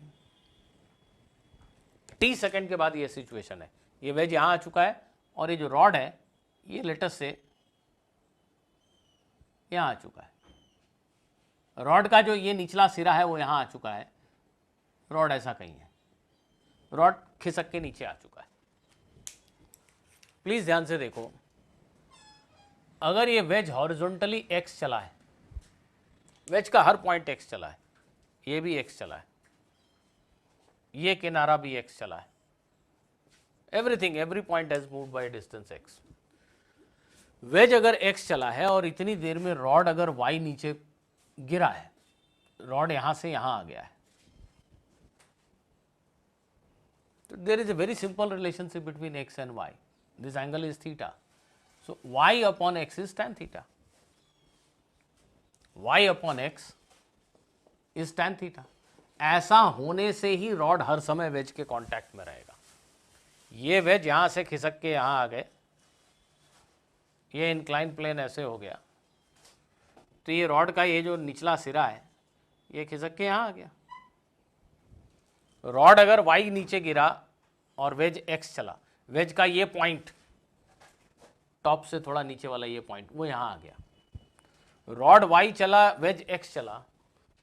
t सेकेंड के बाद ये सिचुएशन है, ये वेज यहां आ चुका है और ये जो रॉड है ये लेटेस्ट से यहां आ चुका है, रॉड का जो ये निचला सिरा है वो यहां आ चुका है, रॉड ऐसा कहीं है, रॉड खिसक के नीचे आ चुका है। प्लीज ध्यान से देखो, अगर ये वेज हॉरिजॉन्टली x चला है, वेज का हर पॉइंट x चला है, ये भी x चला है, ये किनारा भी x चला है, everything, every point has moved by distance x। Wedge अगर x चला है और इतनी देर में रॉड अगर y नीचे गिरा है, रॉड यहां से यहां आ गया है, तो there is a very simple relationship between x and y, this angle is theta, so y upon x is tan theta, y upon x is tan theta. ऐसा होने से ही रॉड हर समय वेज के कांटेक्ट में रहेगा। ये वेज यहां से खिसक के यहां आ गए, ये इंक्लाइन प्लेन ऐसे हो गया, तो ये रॉड का ये जो निचला सिरा है ये खिसक के यहां आ गया। रॉड अगर y नीचे गिरा और वेज x चला, वेज का ये पॉइंट टॉप से थोड़ा नीचे वाला ये पॉइंट वो यहां आ गया, रॉड y चला, वेज x चला,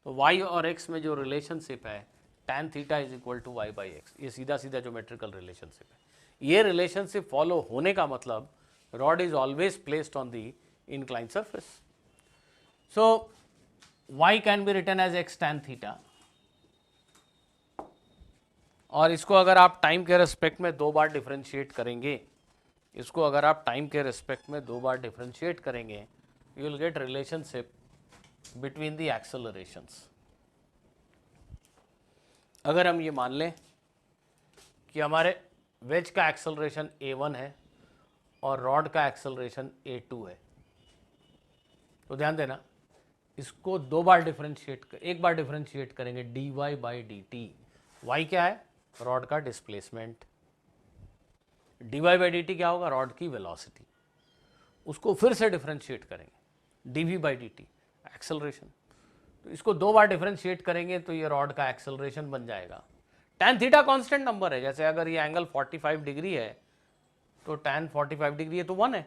तो y और x में जो रिलेशनशिप है tan theta is equal to y by X, ये सीधा सीधा ज्योमेट्रिकल रिलेशनशिप है। ये रिलेशनशिप फॉलो होने का मतलब rod is always placed on the incline surface, so y can be written as x tan theta, और इसको अगर आप टाइम के रेस्पेक्ट में 2 बार डिफरेंशिएट करेंगे, इसको अगर आप टाइम के रेस्पेक्ट में 2 बार डिफरेंशिएट करेंगे, you will get relationship between the accelerations. अगर हम ये मान लें कि हमारे वेज का एक्सेलरेशन a1 है और रॉड का एक्सेलरेशन a2 है, तो ध्यान देना इसको 2 बार डिफरेंशिएट, एक बार डिफरेंशिएट करेंगे dy बाई dt, y क्या है, रॉड का डिस्प्लेसमेंट, dy बाई dt क्या होगा, रॉड की वेलोसिटी, उसको फिर से डिफरेंशिएट करेंगे dv बाई dt, एक्सेलरेशन, तो इसको 2 बार डिफरेंशिएट करेंगे तो ये रॉड का एक्सेलरेशन बन जाएगा। tan थीटा कांस्टेंट नंबर है, जैसे अगर ये एंगल 45 डिग्री है तो tan 45 डिग्री है तो 1 है,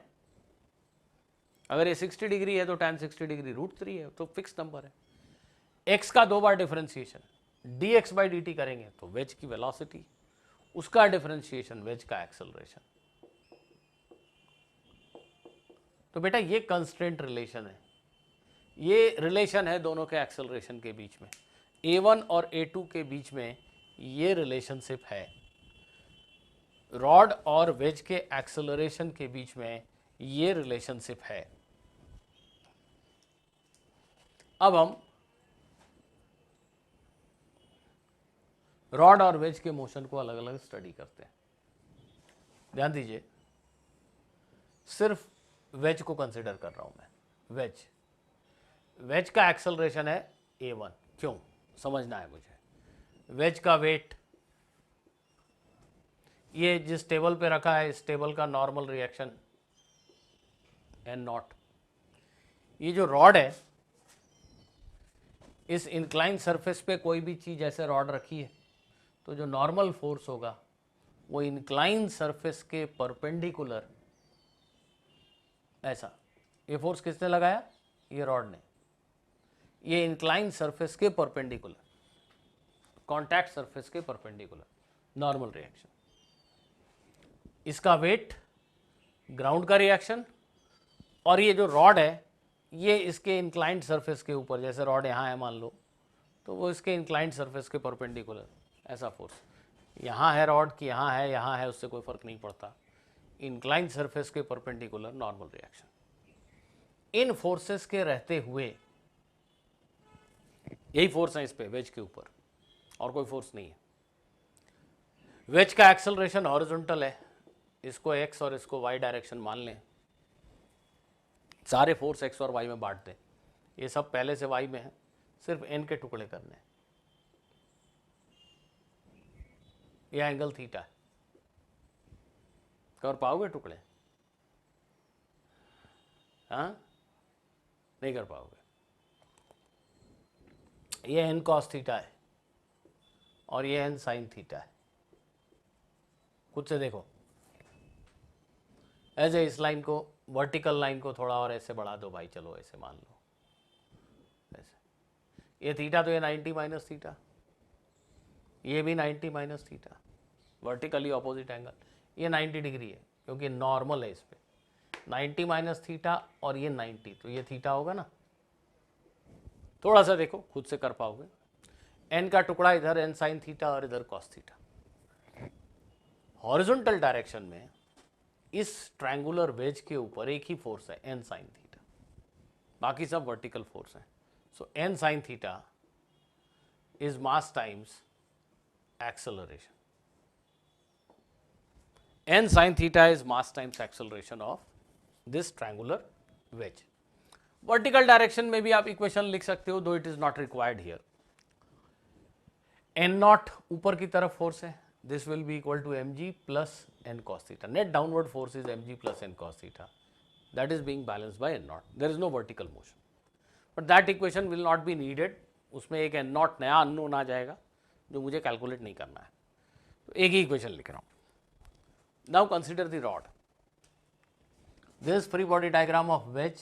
अगर ये 60 डिग्री है तो tan 60 डिग्री √3 है, तो फिक्स नंबर है। x का 2 बार डिफरेंशिएशन dx बाई dt करेंगे तो वेज की वेलोसिटी, उसका डिफरेंशिएशन वेज का एक्सेलरेशन। तो बेटा ये कंस्ट्रेंट रिलेशन है, ये रिलेशन है दोनों के एक्सेलरेशन के बीच में, a1 और a2 के बीच में ये रिलेशनशिप है, रॉड और वेज के एक्सेलरेशन के बीच में ये रिलेशनशिप है। अब हम रॉड और वेज के मोशन को अलग अलग स्टडी करते हैं। ध्यान दीजिए, सिर्फ वेज को कंसिडर कर रहा हूं मैं। वेज का एक्सेलरेशन है a1, क्यों समझना है मुझे। वेज का वेट, ये जिस टेबल पे रखा है इस टेबल का नॉर्मल रिएक्शन एन नॉट। ये जो रॉड है, इस इंक्लाइन सरफेस पे कोई भी चीज़ ऐसे रॉड रखी है तो जो नॉर्मल फोर्स होगा वो इंक्लाइन सरफेस के परपेंडिकुलर, ऐसा। ये फोर्स किसने लगाया? ये रॉड ने। ये इंक्लाइन सरफेस के परपेंडिकुलर, कॉन्टैक्ट सरफेस के परपेंडिकुलर, नॉर्मल रिएक्शन। इसका वेट, ग्राउंड का रिएक्शन, और ये जो रॉड है ये इसके इंक्लाइंड सरफेस के ऊपर, जैसे रॉड यहाँ है मान लो, तो वो इसके इंक्लाइंड सरफेस के परपेंडिकुलर, ऐसा फोर्स। यहाँ है रॉड कि यहाँ है उससे कोई फर्क नहीं पड़ता, इंक्लाइंड सरफेस के परपेंडिकुलर नॉर्मल रिएक्शन। इन फोर्सेस के रहते हुए, यही फोर्स है इस पे वेज के ऊपर, और कोई फोर्स नहीं है। वेज का एक्सेलरेशन हॉरिजॉन्टल है, इसको एक्स और इसको वाई डायरेक्शन मान लें, सारे फोर्स एक्स और वाई में बांट दें, ये सब पहले से वाई में है, सिर्फ एन के टुकड़े करने हैं। यह एंगल थीटा है, कर पाओगे टुकड़े? हाँ, नहीं कर पाओगे। ये एन कॉस थीटा है और ये एन साइन थीटा है। खुद से देखो, ऐसे इस लाइन को, वर्टिकल लाइन को थोड़ा और ऐसे बढ़ा दो भाई, चलो ऐसे मान लो, ऐसे। ये थीटा तो ये 90 माइनस थीटा, ये भी 90 minus theta, vertically opposite angle. ये 90 डिग्री है क्योंकि नॉर्मल है इस पे, 90 माइनस थीटा और ये 90, तो ये थीटा होगा ना। थोड़ा सा देखो, खुद से कर पाओगे। एन का टुकड़ा इधर एन साइन थीटा और इधर कॉस थीटा। हॉरिजॉन्टल डायरेक्शन में इस ट्रायंगुलर वेज के ऊपर एक ही फोर्स है, एन साइन थीटा, बाकी सब वर्टिकल फोर्स है। So N sine theta is mass times acceleration. n sin theta is mass times acceleration of this triangular wedge. Vertical direction में भी आप इक्वेशन लिख सकते हो, though it is not required here. N naught ऊपर की तरफ फोर्स है, this will be equal to M G plus N cos theta. Net downward force is M G plus N cos theta, that is being balanced by N naught. There is no vertical motion, but that equation will not be needed. उसमें एक एन नॉट नया अननोन आ जाएगा जो मुझे कैलकुलेट नहीं करना है, तो एक ही इक्वेशन लिख रहा हूँ। Now consider the rod. This is free body diagram of wedge.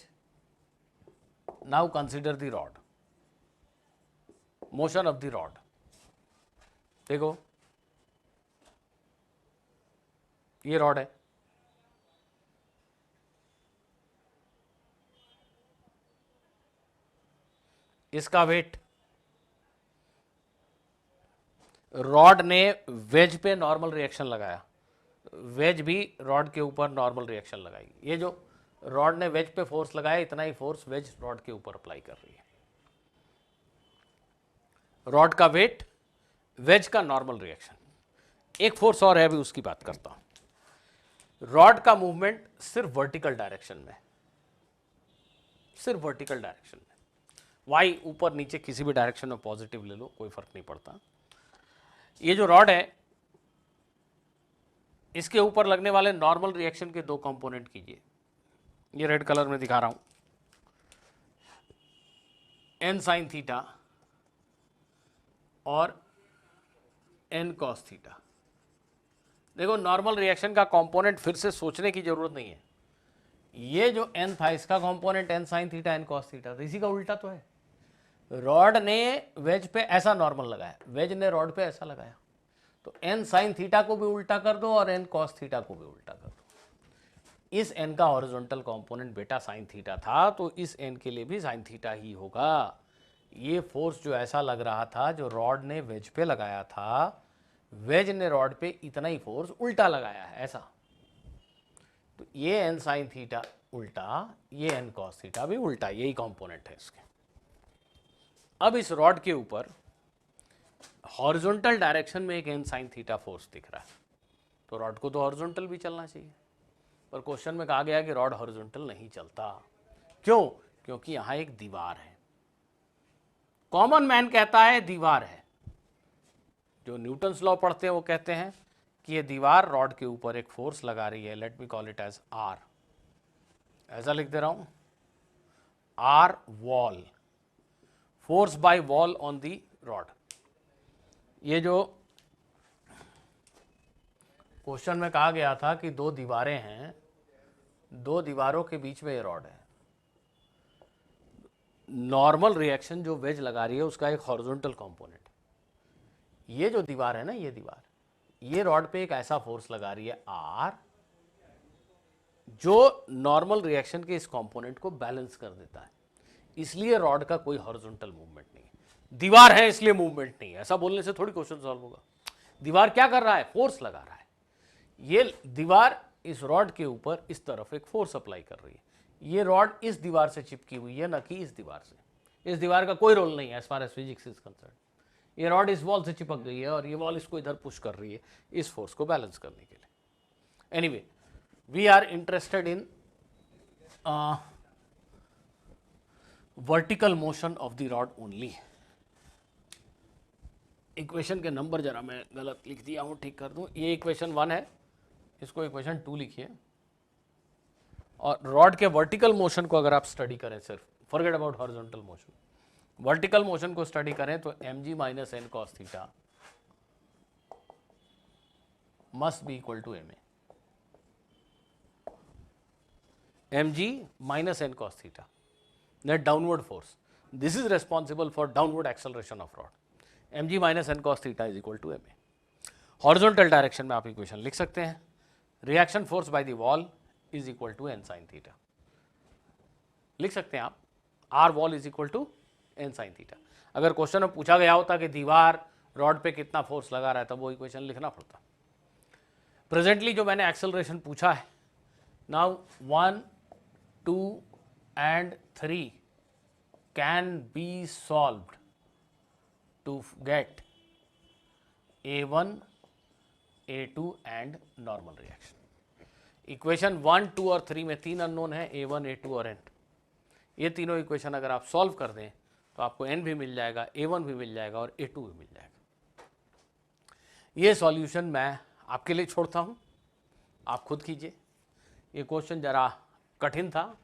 Now consider the rod. Motion of the rod. देखो, ये रॉड है, इसका वेट, रॉड ने वेज पे नॉर्मल रिएक्शन लगाया, वेज भी रॉड के ऊपर नॉर्मल रिएक्शन लगाएगी। ये जो रॉड ने वेज पे फोर्स लगाया, इतना ही फोर्स वेज रॉड के ऊपर अप्लाई कर रही है। रॉड का वेट, वेज का नॉर्मल रिएक्शन। एक फोर्स और है, अभी उसकी बात करता हूं। रॉड का मूवमेंट सिर्फ वर्टिकल डायरेक्शन में, सिर्फ वर्टिकल डायरेक्शन में। वाई ऊपर नीचे किसी भी डायरेक्शन में पॉजिटिव ले लो, कोई फर्क नहीं पड़ता। ये जो रॉड है, इसके ऊपर लगने वाले नॉर्मल रिएक्शन के दो कंपोनेंट कीजिए। ये रेड कलर में दिखा रहा हूं, एन साइन थीटा और एन कॉस थीटा। देखो, नॉर्मल रिएक्शन का कंपोनेंट फिर से सोचने की जरूरत नहीं है। ये जो एन था, इसका component N sine theta N cos theta, तो इसी का उल्टा तो है। रॉड ने वेज पे ऐसा नॉर्मल लगाया, वेज ने रॉड पे ऐसा लगाया, तो एन साइन थीटा को भी उल्टा कर दो और एन कॉस थीटा को भी उल्टा कर दो। इस एन का हॉरिजॉन्टल कंपोनेंट बेटा साइन थीटा था, तो इस एन के लिए भी साइन थीटा ही होगा। ये फोर्स जो ऐसा लग रहा था, जो रॉड ने वेज पे लगाया था, वेज ने रॉड पे इतना ही फोर्स उल्टा लगाया है, ऐसा। तो ये एन साइन थीटा उल्टा, ये एन कॉस थीटा भी उल्टा, यही कंपोनेंट है इसके। अब इस रॉड के ऊपर हॉरिजॉन्टल डायरेक्शन में एक एन साइन थीटा फोर्स दिख रहा है, तो रॉड को तो हॉरिजॉन्टल भी चलना चाहिए, पर क्वेश्चन में कहा गया कि रॉड हॉरिजॉन्टल नहीं चलता। क्यों? क्योंकि यहां एक दीवार है। कॉमन मैन कहता है दीवार है, जो न्यूटन्स लॉ पढ़ते हैं वो कहते हैं कि ये दीवार रॉड के ऊपर एक फोर्स लगा रही है, let me call it as R, ऐसा लिख दे रहा हूं, R wall, force by wall on the rod. ये जो क्वेश्चन में कहा गया था कि दो दीवारें हैं, दो दीवारों के बीच में ये रॉड है, नॉर्मल रिएक्शन जो वेज लगा रही है उसका एक हॉरिजॉन्टल कंपोनेंट, ये जो दीवार है ना, ये दीवार, ये रॉड पे एक ऐसा फोर्स लगा रही है आर, जो नॉर्मल रिएक्शन के इस कंपोनेंट को बैलेंस कर देता है, इसलिए रॉड का कोई हॉरिजॉन्टल मूवमेंट नहीं है। दीवार है इसलिए मूवमेंट नहीं है, ऐसा बोलने से थोड़ी क्वेश्चन सॉल्व होगा। दीवार क्या कर रहा है? फोर्स लगा रहा है। ये दीवार इस रॉड के ऊपर इस तरफ एक फोर्स अप्लाई कर रही है, ये रॉड इस दीवार से चिपकी हुई है, ना कि इस दीवार से। इस दीवार का कोई रोल नहीं है as far as physics is concerned. ये रॉड इस वॉल से चिपक गई है और ये वॉल इसको इधर पुश कर रही है इस फोर्स को बैलेंस करने के लिए। Anyway, we are interested in vertical motion of the rod only. Equation के नंबर जरा मैं गलत लिख दिया हूं, ठीक कर दूं। ये इक्वेशन 1 है, इसको इक्वेशन 2 लिखिए। और रॉड के वर्टिकल मोशन को अगर आप स्टडी करें, सिर्फ forget about horizontal motion, vertical motion को स्टडी करें तो mg minus N cos theta must be equal to ma, mg minus n cos theta, net downward force, this is responsible for downward acceleration of rod, mg minus n cos theta is equal to ma। Horizontal direction में आप इक्वेशन लिख सकते हैं, reaction force by the wall is equal to n sin theta, लिख सकते हैं आप, R wall is equal to n sin theta. अगर क्वेश्चन में पूछा गया होता कि दीवार रॉड पे कितना फोर्स लगा रहा है, तब वो इक्वेशन लिखना पड़ता। प्रेजेंटली जो मैंने एक्सेलरेशन पूछा है, now 1, 2 and 3 can be solved to get A1, A2 and normal reaction। Equation 1, 2 और 3 में 3 अननोन है, A1, A2 और n। ये तीनों इक्वेशन अगर आप सॉल्व कर दें तो आपको n भी मिल जाएगा, A1 भी मिल जाएगा और A2 भी मिल जाएगा। ये सॉल्यूशन मैं आपके लिए छोड़ता हूँ, आप खुद कीजिए। ये क्वेश्चन ज़रा कठिन था,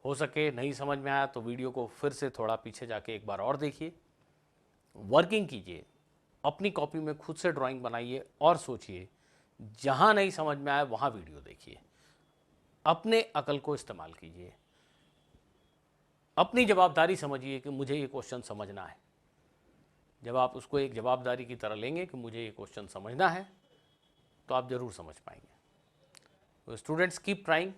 हो सके नहीं समझ में आया तो वीडियो को फिर से थोड़ा पीछे जाके एक बार और देखिए, वर्किंग कीजिए, अपनी कॉपी में खुद से ड्राइंग बनाइए और सोचिए, जहाँ नहीं समझ में आए वहाँ वीडियो देखिए, अपने अकल को इस्तेमाल कीजिए, अपनी जवाबदारी समझिए कि मुझे ये क्वेश्चन समझना है। जब आप उसको एक जवाबदारी की तरह लेंगे कि मुझे ये क्वेश्चन समझना है, तो आप ज़रूर समझ पाएंगे। तो स्टूडेंट्स कीप ट्राइंग।